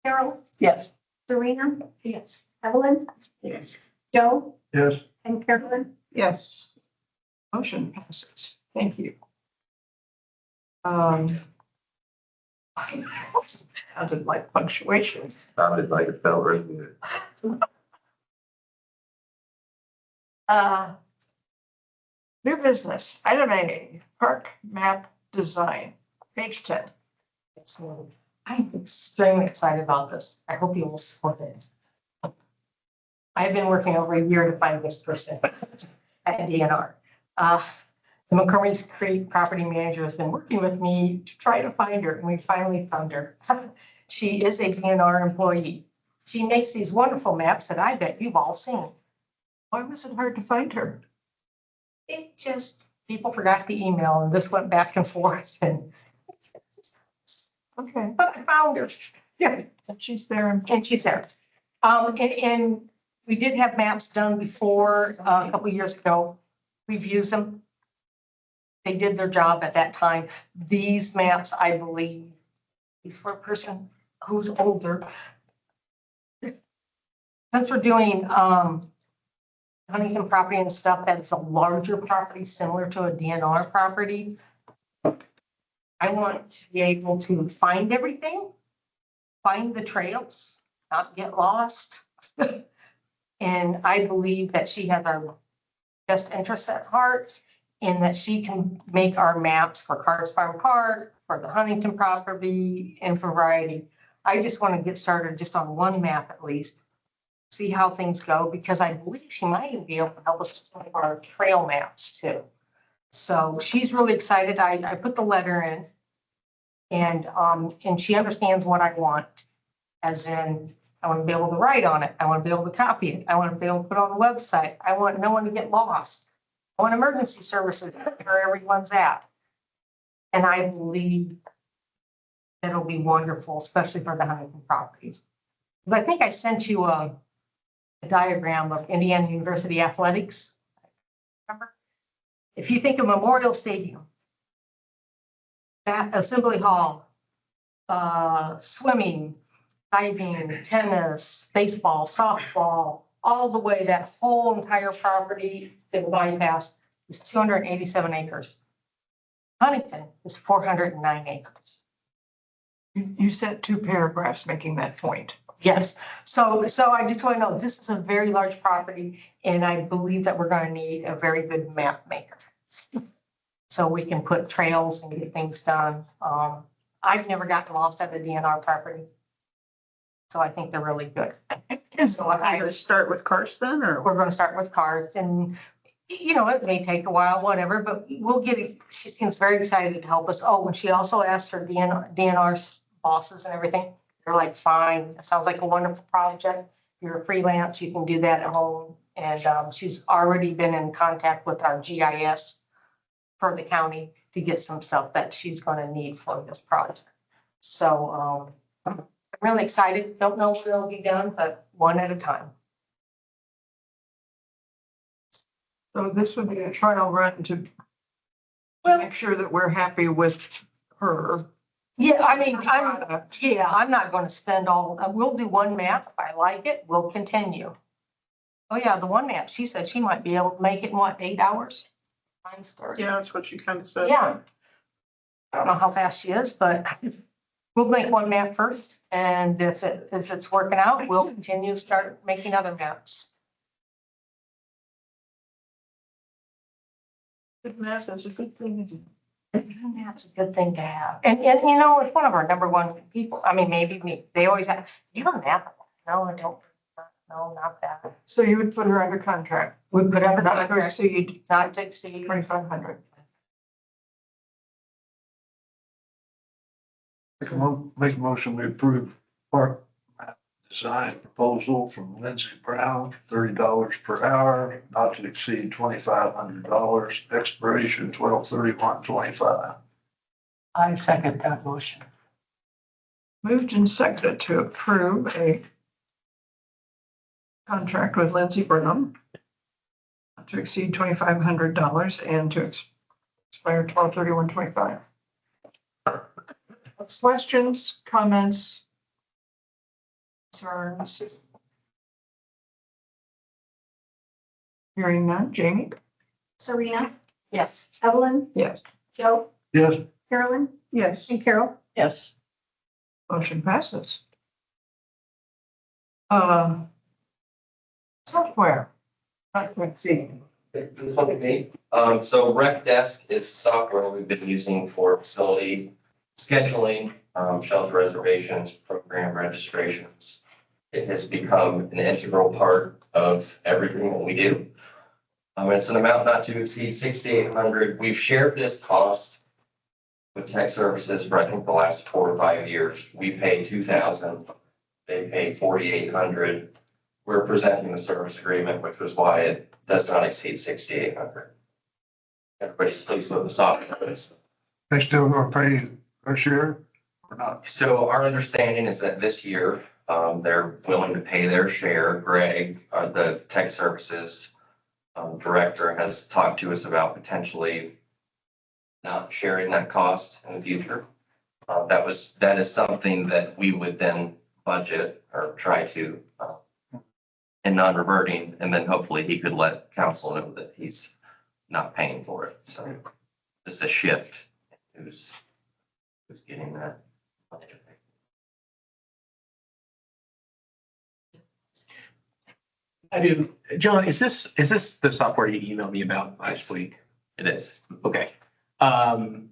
Carol, yes. Serena? Yes. Evelyn? Yes. Joe Yes, and Carolyn? Yes. Motion passes. Thank you. Sounded like punctuation. Sounded like it felt really good. New business, item A, park map design, page 10. So I'm extremely excited about this. I hope you will support it. I've been working over a year to find this person at DNR. The McCormick's Creek property manager has been working with me to try to find her, and we finally found her. She is a DNR employee. She makes these wonderful maps that I bet you've all seen. Why was it hard to find her? It just, people forgot to email, and this went back and forth, and Okay, but I found her. Yeah. and she's there. And she's there. And we did have maps done before, a couple of years ago. We've used them. They did their job at that time. These maps, I believe, is for a person who's older. Since we're doing, Huntington property and stuff that's a larger property similar to a DNR property. I want to be able to find everything, find the trails, not get lost. And I believe that she has our best interest at heart and that she can make our maps for Cards Farm Park, for the Huntington property, and for variety. I just want to get started just on one map at least, see how things go, because I believe she might even be able to help us with some of our trail maps too. So she's really excited. I put the letter in and she understands what I want. As in, I want to be able to write on it. I want to be able to copy it. I want to be able to put it on the website. I want no one to get lost. I want emergency services where everyone's at. And I believe that'll be wonderful, especially for the Huntington properties. Because I think I sent you a diagram of Indiana University athletics. Remember? If you think of Memorial Stadium, that Assembly Hall, swimming, diving, tennis, baseball, softball, all the way, that whole entire property to the bypass is 287 acres. Huntington is 409 acres. You sent 2 paragraphs making that point. Yes, so I just want to know, this is a very large property, and I believe that we're going to need a very good map maker. So we can put trails and get things done. I've never gotten lost at a DNR property. So I think they're really good. So I gotta start with Karsten or? we're going to start with cards and, you know, it may take a while, whatever, but we'll get it. She seems very excited to help us. Oh, and she also asked her DNR's bosses and everything. They're like, fine, it sounds like a wonderful project. You're a freelance, you can do that at home. And she's already been in contact with our GIS for the county to get some stuff that she's going to need for this project. So I'm really excited. Don't know when it'll be done, but one at a time. So this would be a trial run to Well, make sure that we're happy with her. yeah, I mean, product. I'm not going to spend all, we'll do one map. If I like it, we'll continue. Oh yeah, the one map, she said she might be able to make it in what, 8 hours? Times 30. Yeah, that's what you kind of said. Yeah. I don't know how fast she is, but we'll make one map first. And if it's working out, we'll continue to start making other maps. Good math is a good thing. That's a good thing to have. And you know, it's one of our number one people. I mean, maybe me, they always have, do you have a map? No, I don't. No, not that. So you would put her under contract, We put under not to contract, exceed not to exceed. 2,500. Make a motion, we approve park map design proposal from Lindsey Brown, $30 per hour, not to exceed $2,500, expiration 12/31/25. I second that motion. Moved and seconded to approve a contract with Lindsey Burnham not to exceed $2,500 and to expire 12/31/25. Questions, comments, concerns? Hearing none. Jamie? Serena, Yes. Evelyn, Yes. Joe, Yes, Carolyn, Yes. and Carol. Yes. Motion passes. Software. Not to exceed. This one with me. So Rec Desk is software we've been using for facility scheduling, shelter reservations, program registrations. It has become an integral part of everything that we do. It's an amount not to exceed 6,800. We've shared this cost with tech services for I think the last 4 or 5 years. We pay 2,000. They pay 4,800. We're presenting the service agreement, which was why it does not exceed 6,800. Everybody's pleased with the software. they still gonna pay their share or not? So our understanding is that this year, they're willing to pay their share. Greg, the tech services director, has talked to us about potentially not sharing that cost in the future. That is something that we would then budget or try to and non-reverting, and then hopefully he could let council know that he's not paying for it. So this is a shift. Who's getting that? I do. John, is this the software you emailed me about last week? It is. Okay. Have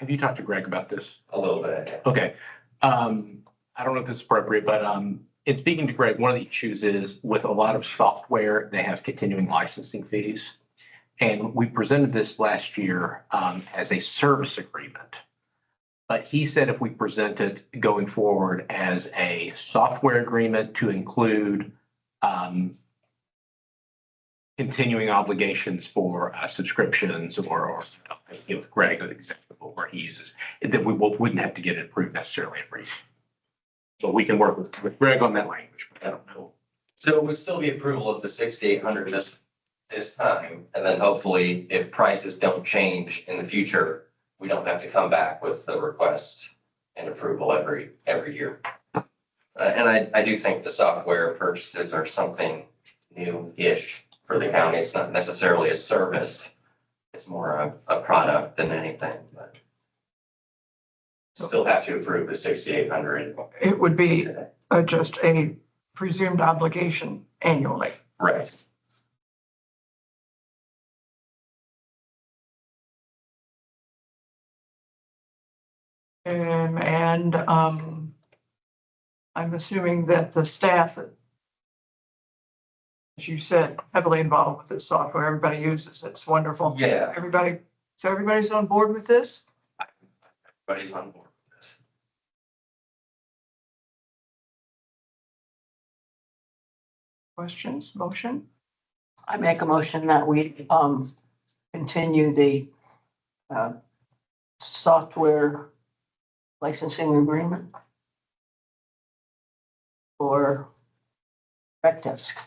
you talked to Greg about this? A little bit. Okay. I don't know if this is appropriate, but in speaking to Greg, one of the issues is with a lot of software, they have continuing licensing fees. And we presented this last year as a service agreement. But he said if we present it going forward as a software agreement to include continuing obligations for subscriptions or with Greg, an example where he uses, that we wouldn't have to get it approved necessarily every. But we can work with Greg on that language, but I don't know. So it would still be approval of the 6,800 this time, and then hopefully if prices don't change in the future, we don't have to come back with the request and approval every year. And I do think the software purchases are something new-ish for the county. It's not necessarily a service. It's more a product than anything, but still have to approve the 6,800. It would be just a presumed obligation annually. Right. And I'm assuming that the staff, as you said, heavily involved with this software, everybody uses it, it's wonderful. Yeah. So everybody's on board with this? Everybody's on board with this. Questions, motion? I make a motion that we continue the software licensing agreement for rec desk,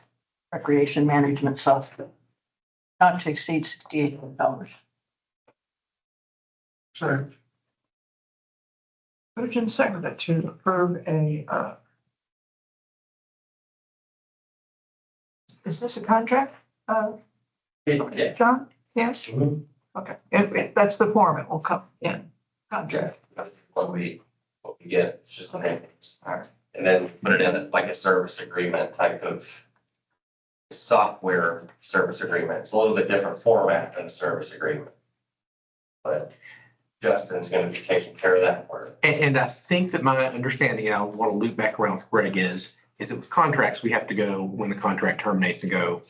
recreation management software, not to exceed $6,800. So Moved and seconded to approve is this a contract? Yeah. John? Yes? Okay, that's the form it will come in, contract. What we get, it's just an maintenance. And then put it in like a service agreement type of software service agreement. It's a little bit different format than a service agreement. But Justin's gonna be taking care of that part. And I think that my understanding, and I want to loop back around with Greg is that with contracts, we have to go when the contract terminates and go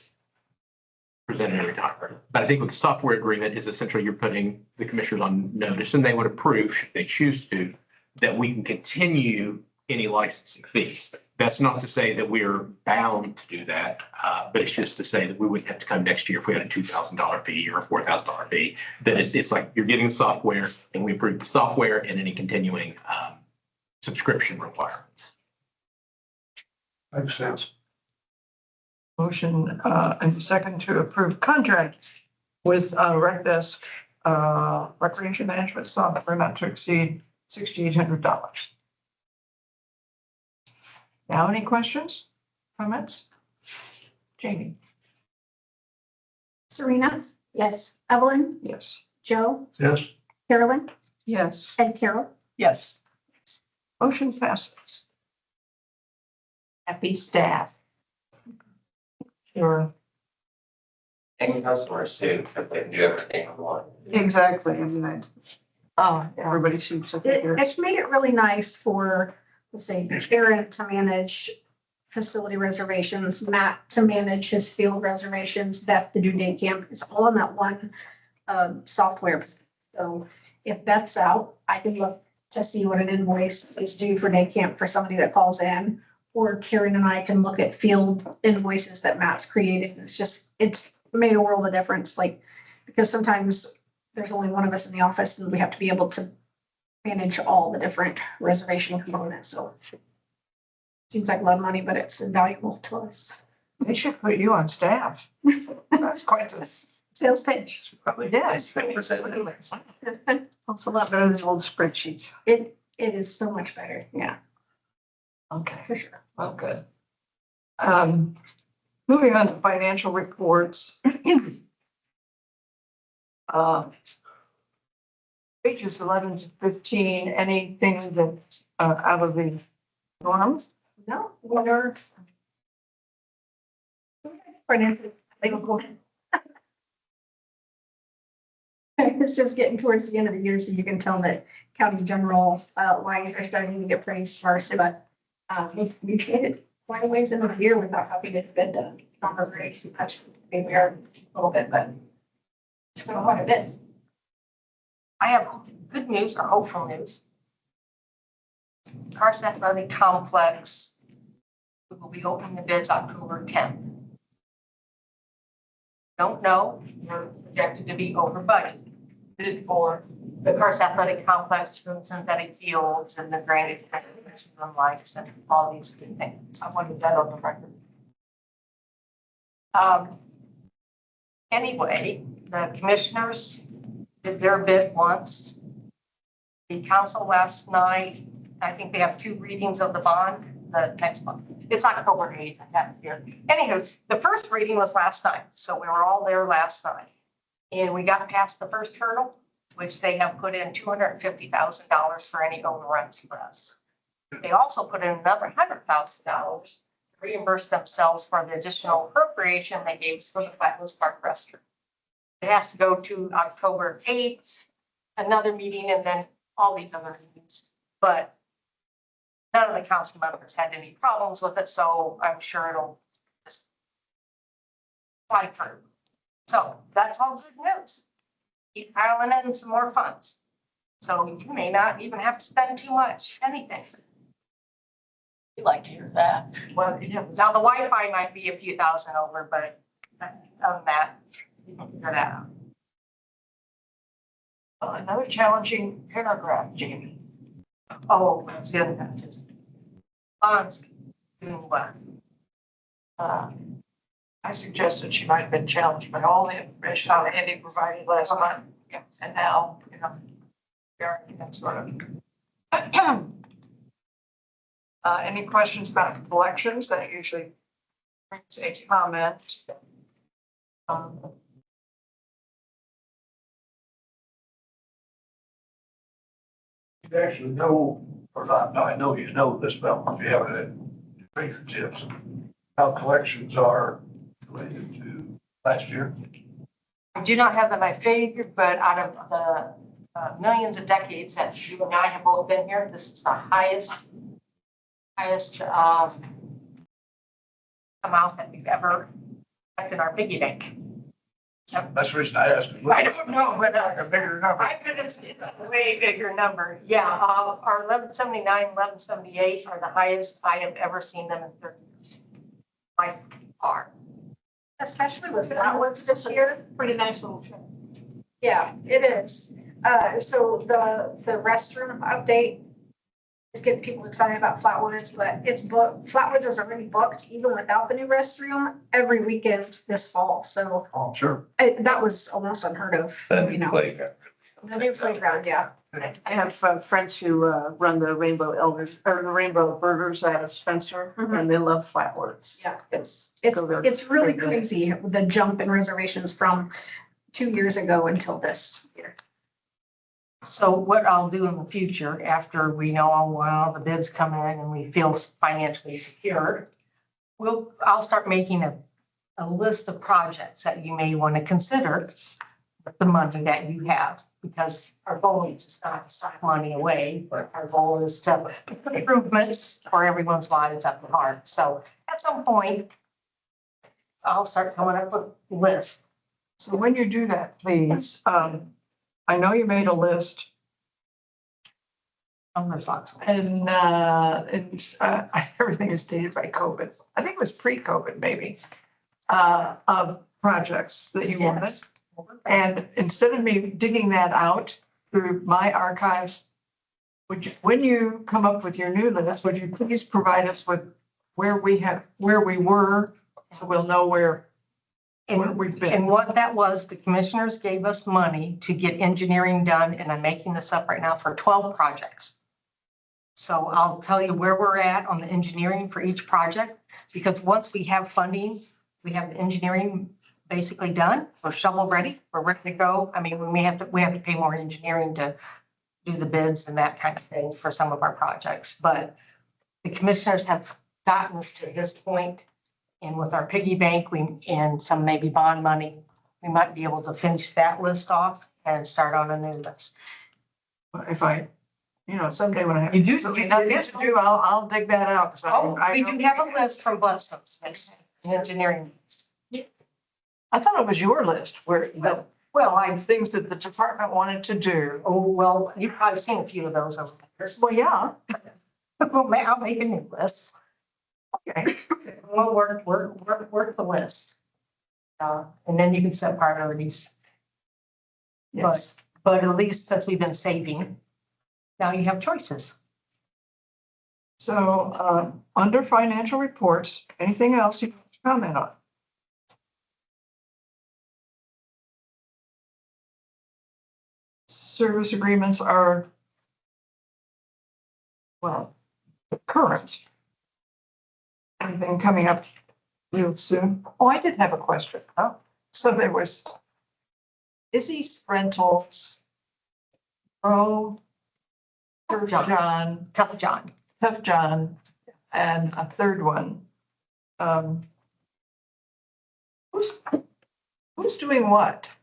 present it every time. But I think with the software agreement is essentially you're putting the commissioners on notice and they would approve, should they choose to, that we can continue any licensing fees. That's not to say that we're bound to do that, but it's just to say that we wouldn't have to come next year if we had a $2,000 fee or a $4,000 fee. That it's like you're getting the software and we approve the software and any continuing subscription requirements. makes sense. Motion and second to approve contract with rec desk recreation management software not to exceed $6,800. Now, any questions, comments? Jamie? Serena, Yes. Evelyn, Yes. Joe, Yes, Carolyn, Yes. and Carol. Yes. Motion passes. Happy staff. Sure. And customers too, because they can do everything online. Exactly. I mean, everybody seems to think It's made it really nice for, let's say, Aaron to manage facility reservations, Matt to manage his field reservations, Beth to do day camp. It's all on that one software. So if Beth's out, I can look to see what an invoice is due for day camp for somebody that calls in. Or Karen and I can look at field invoices that Matt's created. It's made a world of difference, like, because sometimes there's only one of us in the office and we have to be able to manage all the different reservation components, so. Seems like a lot of money, but it's invaluable to us. they should put you on staff. That's quite the Sales pitch. probably yes. It's a lot better than old spreadsheets. It is so much better, yeah. Okay, for sure. well, good. Moving on to financial reports. Uh, Pages 11 to 15, anything that, out of the norm? No, we're. It's just getting towards the end of the year, so you can tell that county general lines are starting to get pretty sparse, but we've hit it quite a ways into the year without having it been done. Not very much, maybe we are a little bit, but it's been quite a bit. I have good news or hopeful news. Carson Athletic Complex, we will be opening the bids October 10th. Don't know, we're projected to be over budget. Bid for the Carson Athletic Complex and synthetic fields and the drainage and lights and all these good things. I wanted that on the record. Anyway, the commissioners did their bid once. The council last night, I think they have 2 readings of the bond, the next month. It's October 8th, I have it here. Anywho, the first reading was last night, so we were all there last night. And we got past the first hurdle, which they have put in $250,000 for any overruns for us. They also put in another $100,000 to reimburse themselves for the additional appropriation they gave us for the Flatwoods Park restroom. It has to go to October 8th, another meeting, and then all these other meetings. But none of the council members had any problems with it, so I'm sure it'll just fly through. So that's all good news. Keep piling in some more funds. So you may not even have to spend too much, anything. You like to hear that. Well, Now, the Wi-Fi might be a few thousand over, but other than that, you can figure that out. another challenging paragraph, Jamie. Oh, that's the other thing, just bonds doing well. I suggested she might have been challenged by all the information that Andy provided last month. And now, we are in that sort of. Any questions about the collections? That usually brings a comment. You actually know, or not, no, I know you know this, but if you have it at your fingertips, how collections are related to last year. I do not have that my figure, but out of the millions of decades that you and I have both been here, this is the highest amount that we've ever collected in our piggy bank. That's the reason I asked. I don't know, but A bigger number. I bet it's a way bigger number. Yeah, our 1179, 1178 are the highest I have ever seen them in 30 years. By far. Especially with Flatwoods this year. Pretty nice little trip. Yeah, it is. So the restroom update is getting people excited about Flatwoods, but it's booked. Flatwoods is already booked even without the new restroom every weekend this fall. So Oh, sure. that was almost unheard of, That you new know. playground. The new playground, yeah. I have friends who run the Rainbow Elders or the Rainbow Burgers out of Spencer, Mhm. and they love Flatwoods. Yeah, it's Go there really every day. crazy, the jump in reservations from 2 years ago until this year. So what I'll do in the future, after we know all the bids come in and we feel financially secure, I'll start making a list of projects that you may want to consider with the money that you have, because our goal is just not to suck money away, but our goal is to put improvements for everyone's lives at the heart. So at some point, I'll start coming up with a list. So when you do that, please, I know you made a list There's lots of it. and everything is dated by COVID. I think it was pre-COVID maybe, of projects that you wanted. Yes. And instead of me digging that out through my archives, when you come up with your new list, would you please provide us with where we were, so we'll know where we've been? And what that was, the commissioners gave us money to get engineering done, and I'm making this up right now, for 12 projects. So I'll tell you where we're at on the engineering for each project, because once we have funding, we have the engineering basically done, we're shovel ready, we're ready to go. I mean, we have to pay more engineering to do the bids and that kind of thing for some of our projects, but the commissioners have gotten us to this point, and with our piggy bank, and some maybe bond money, we might be able to finish that list off and start on a new list. If I, someday when I have. You do- something nothing to do, I'll dig that out. 'Cause I We don't- do have a list from Blessings, engineering. I thought it was your list where the, things that the department wanted to do. Oh, well, you've probably seen a few of those over the years. Well, yeah, I'll make a new list. okay. We'll work the list. And then you can set priorities. Yes. But at least since we've been saving, now you have choices. So, under financial reports, anything else you want to comment on? Service agreements are, well, current. Anything coming up real soon? Oh, I did have a question. Oh, so there was Izzy's Rentals, Monroe, John, Tough John. Tough John, and a third one. Who's doing what?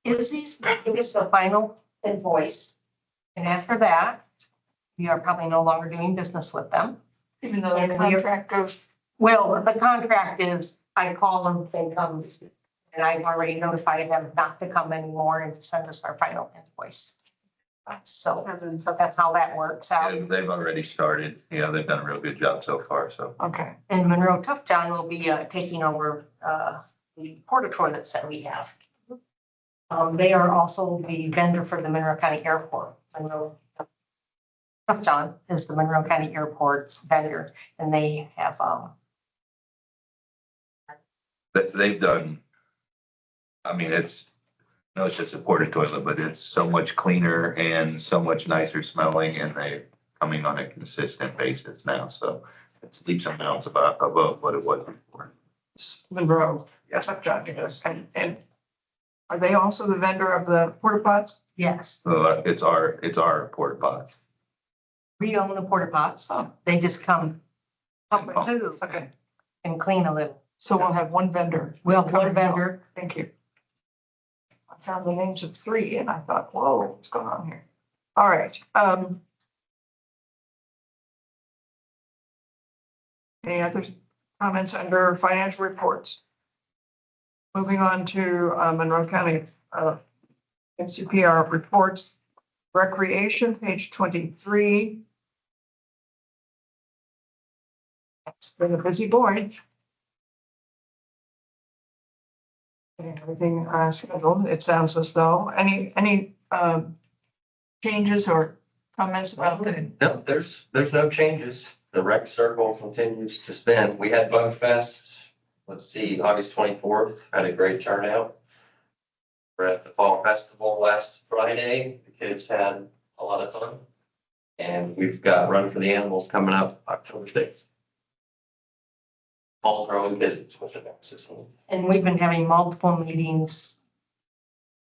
Izzy's giving us the final invoice. And after that, we are probably no longer doing business with them. Even though And the we are- contract goes, Well, the contract is, I call them, they come, and I've already notified them not to come anymore and to send us our final invoice. So that's how that works out. Yeah, they've already started. Yeah, they've done a real good job so far, so. okay, And Monroe Tough John will be taking over the porta toilets that we have. They are also the vendor for the Monroe County Airport. Monroe Tough John is the Monroe County Airport's vendor, and they have They've done, I mean, no, it's just a porta toilet, but it's so much cleaner and so much nicer smelling, and they're coming on a consistent basis now, so it's leaps and bounds above what it was before. Monroe, yes, I've got it. And are they also the vendor of the porta pots? yes, So it's our porta pot. we own the porta pots. They just come pump and move Okay, and clean a little. so we'll have one vendor. We have one vendor. Thank you. I found the names of three and I thought, whoa, what's going on here? All right, any other comments under financial reports? Moving on to Monroe County MCPR reports. Recreation, page 23. It's been a busy boy. Getting everything scheduled, it sounds as though. Any changes or comments about the? No, there's no changes. The rec circle continues to spin. We had Bug Fest, let's see, August 24th, had a great turnout. We're at the Fall Festival last Friday. The kids had a lot of fun. And we've got Run for the Animals coming up October 6th. Fall's growing busy with the system. And we've been having multiple meetings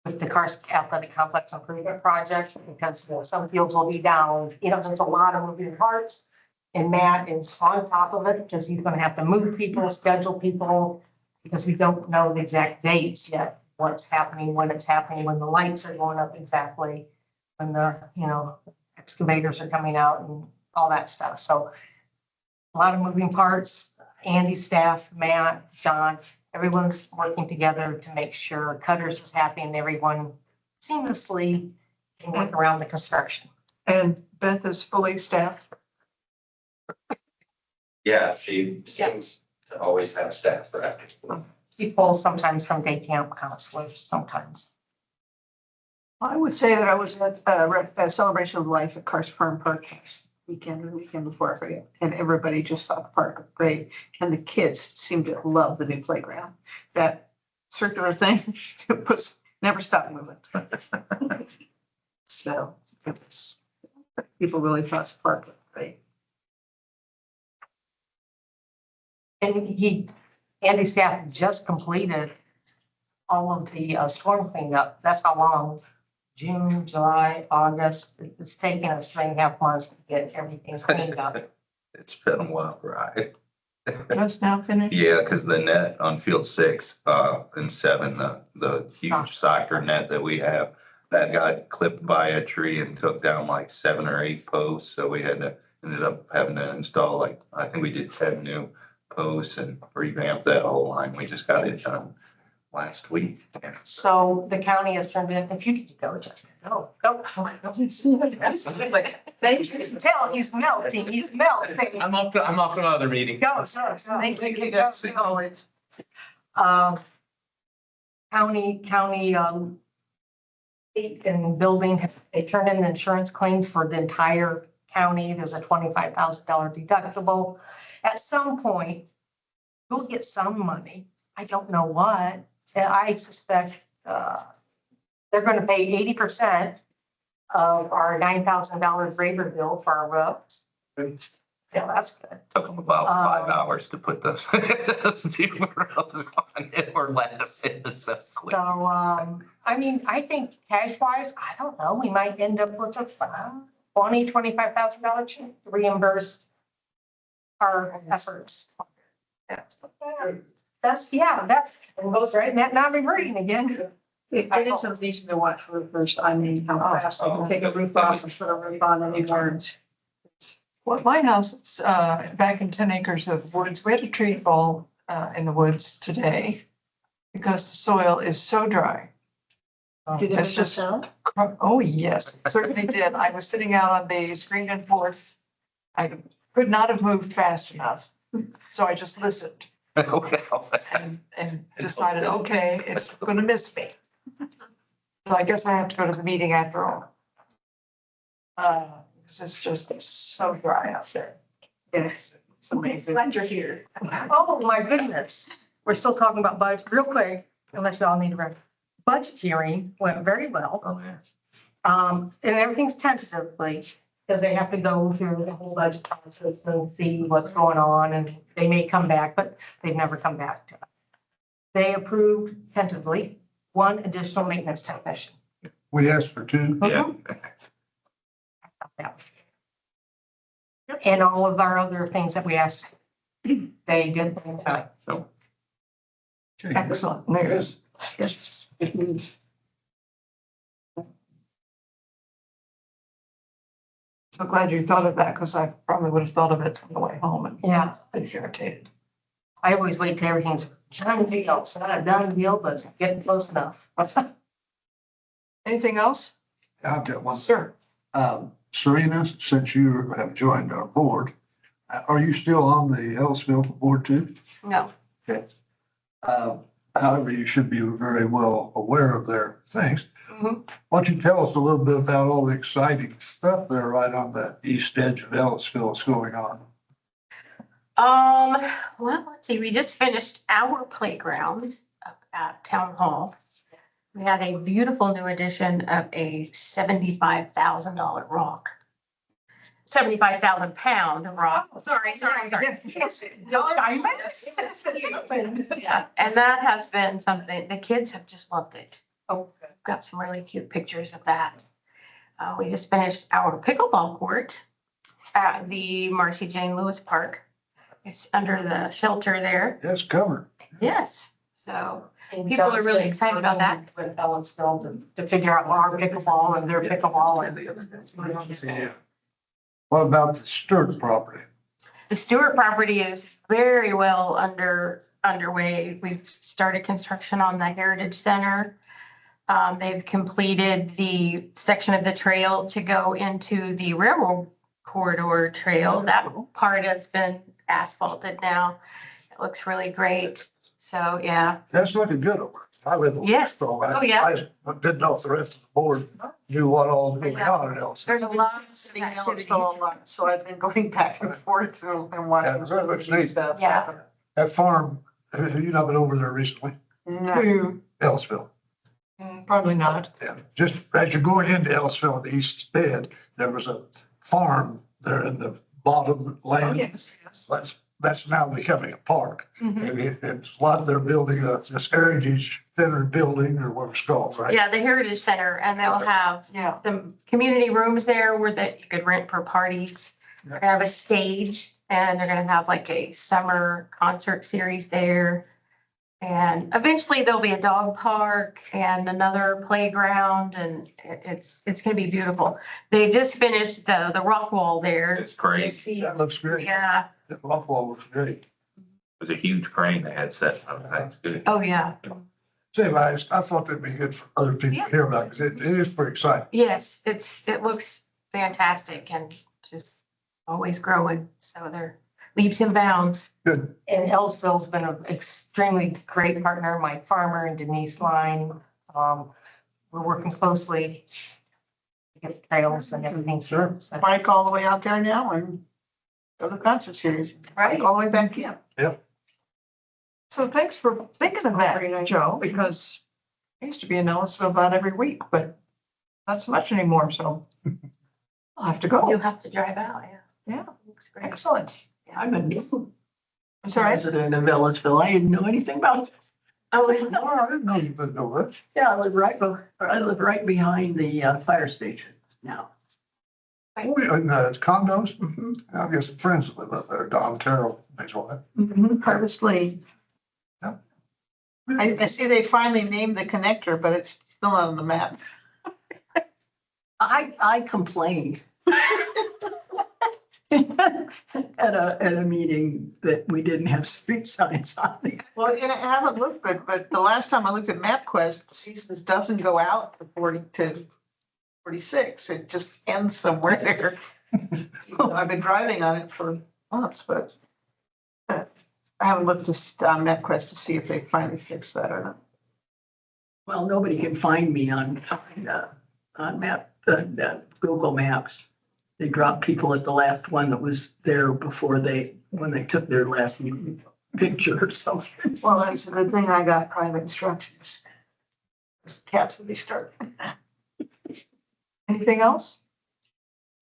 with the Karst Athletic Complex Improvement Project, because some fields will be down, there's a lot of moving parts. And Matt is on top of it, because he's gonna have to move people, schedule people, because we don't know the exact dates yet, what's happening, when it's happening, when the lights are going up exactly, when the, excavators are coming out and all that stuff. So a lot of moving parts. Andy's staff, Matt, John, everyone's working together to make sure Cutters is happy and everyone seamlessly can work around the construction. And Beth is fully staffed. Yeah, she seems to always have staff for acting. She pulls sometimes from day camp counselors, sometimes. I would say that I was at a celebration of life at Karst Farm Park last weekend, or the weekend before, I forget, and everybody just thought the park was great. And the kids seemed to love the new playground. That circular thing, it was never stopped moving. So it was, people really thought the park was great. And Andy's staff just completed all of the storm cleanup. That's how long, June, July, August, it's taken us 3.5 months to get everything cleaned up. It's been a while, right? Just now finished? Yeah, because the net on field 6, and 7, the huge soccer net that we have, that got clipped by a tree and took down like 7 or 8 posts. So we ended up having to install like, I think we did 10 new posts and revamp that whole line. We just got it done last week. Yeah. So the county has turned in, if you could go, Justin, go. Thank you. Tell, he's melting, he's melting. I'm off to another meeting. Go. Thank you, Justin, always. County, state and building, they turned in insurance claims for the entire county. There's a $25,000 deductible. At some point, we'll get some money. I don't know what. And I suspect, they're gonna pay 80% of our $9,000 labor bill for our roofs. Yeah, that's good. Took them about 5 hours to put those new rows on it or less. So, I mean, I think cash wise, I don't know, we might end up with a $25,000 check to reimburse our efforts. That's, and goes right, not reverting again. It is amazing to watch roofers. I mean, how fast they can take a roof off and put a roof on anymore. Well, my house, it's back in 10 acres of woods. We had a tree fall in the woods today because the soil is so dry. Did it make It's a just- sound? Oh, yes, certainly did. I was sitting out on the screened-in porch. I could not have moved fast enough, so I just listened and decided, okay, it's gonna miss me. So I guess I have to go to the meeting after all. Because it's just so dry out there. Yes, it's amazing. Glad you're here. Oh, my goodness. We're still talking about budget, real quick, unless y'all need to run. Budget hearing went very well. Oh, yeah. And everything's tentatively, because they have to go through the whole budget process and see what's going on, and they may come back, but they've never come back to us. They approved tentatively 1 additional maintenance technician. We asked for 2. Yeah. And all of our other things that we asked, they did. So Excellent news. Yes. So glad you thought of that, because I probably would have thought of it on the way home and Yeah, been irritated. I always wait till everything's done deal. It's not a done deal, but it's getting close enough. Anything else? I've got one. Sir. Serena, since you have joined our board, are you still on the Ellisville board too? No. However, you should be very well aware of their things. Mhm. Why don't you tell us a little bit about all the exciting stuff there right on the east edge of Ellisville that's going on? Well, let's see, we just finished our playground up at Town Hall. We had a beautiful new addition of a $75,000 rock. 75,000 pound rock. Sorry. Yeah, and that has been something, the kids have just loved it. Oh, got some really cute pictures of that. We just finished our pickleball court at the Marcy Jane Lewis Park. It's under the shelter there. It's covered. Yes, so people are really excited about that. With Ellisville to figure out our pickleball and their pickleball and. What about the Stewart property? The Stewart property is very well underway. We've started construction on the Heritage Center. They've completed the section of the trail to go into the railroad corridor trail. That part has been asphalted now. It looks really great. So, yeah. That's looking good over. I live in Yes. Ellisville. Oh, yeah. I didn't know if the rest of the board knew what all was going on in Ellisville. There's a lot of Sitting in activities. Ellisville a lot, so I've been going back and forth and Yeah, watching it some of looks the neat. stuff. Yeah. That farm, have you not been over there recently? No. Ellisville. Probably not. Yeah, just as you're going into Ellisville on the east end, there was a farm there in the bottom Oh, land. yes. That's that's now becoming a park. Mhm. And it's a lot of their building, this Heritage Center building or what it's called, right? Yeah, the Heritage Center, and they'll have Yeah. some community rooms there where that you could rent for parties. They're gonna have a stage and they're gonna have like a summer concert series there. And eventually there'll be a dog park and another playground and it's gonna be beautiful. They just finished the rock wall there. It's crazy. See, That looks great. yeah, That rock wall looks great. It was a huge crane they had set up. That's good. oh, yeah, Same, I thought that'd be good for other people to hear about, because it is pretty exciting. yes, it looks fantastic and just always growing. So they're leaps and bounds. Good. And Ellisville's been an extremely great partner, Mike Farmer and Denise Line. We're working closely to get trails and everything. Sure. So- Bike all the way out there now and go to concert series. Right. All the way back in. So thanks for thinking of that, Joe, because I used to be in Ellisville about every week, but not so much anymore, so I'll have to You'll go. have to drive out, yeah. Yeah. Looks great. Excellent. I'm a new I'm sorry. resident of Ellisville. I didn't know anything about this. Oh, No, I didn't know you didn't know that. Yeah, I live right behind the fire station now. Oh, yeah, and, it's condos. Mhm. I guess friends live up there, Don Terrell, his wife. Harvest Lane. I see they finally named the connector, but it's still not on the map. I complained at a meeting that we didn't have street signs on it. Well, and I haven't looked good, but the last time I looked at MapQuest, the seasons doesn't go out to 40 to 46. It just ends somewhere there. I've been driving on it for months, but I haven't looked on MapQuest to see if they finally fixed that or not. Well, nobody can find me on Google Maps. They dropped people at the last one that was there before when they took their last picture or something. Well, it's a good thing I got private instructions. Because the cats would be starving. Anything else?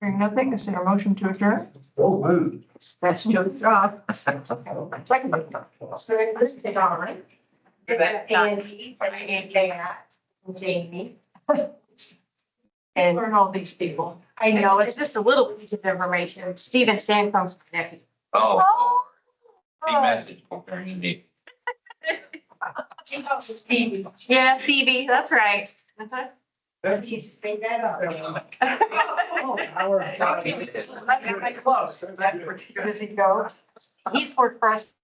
Hearing nothing, is there a motion to adjourn? Oh, moved. That's Joe's job. So it's listed all right. Andy, and Kat, and Jamie. And Learn all these people. I know, it's just a little piece of information. Stephen Stancomb's connected. Oh, Lord. He messaged me during the meeting. Yeah, Stevie, that's right. Uh-huh. Close. Does he go? He's worked for us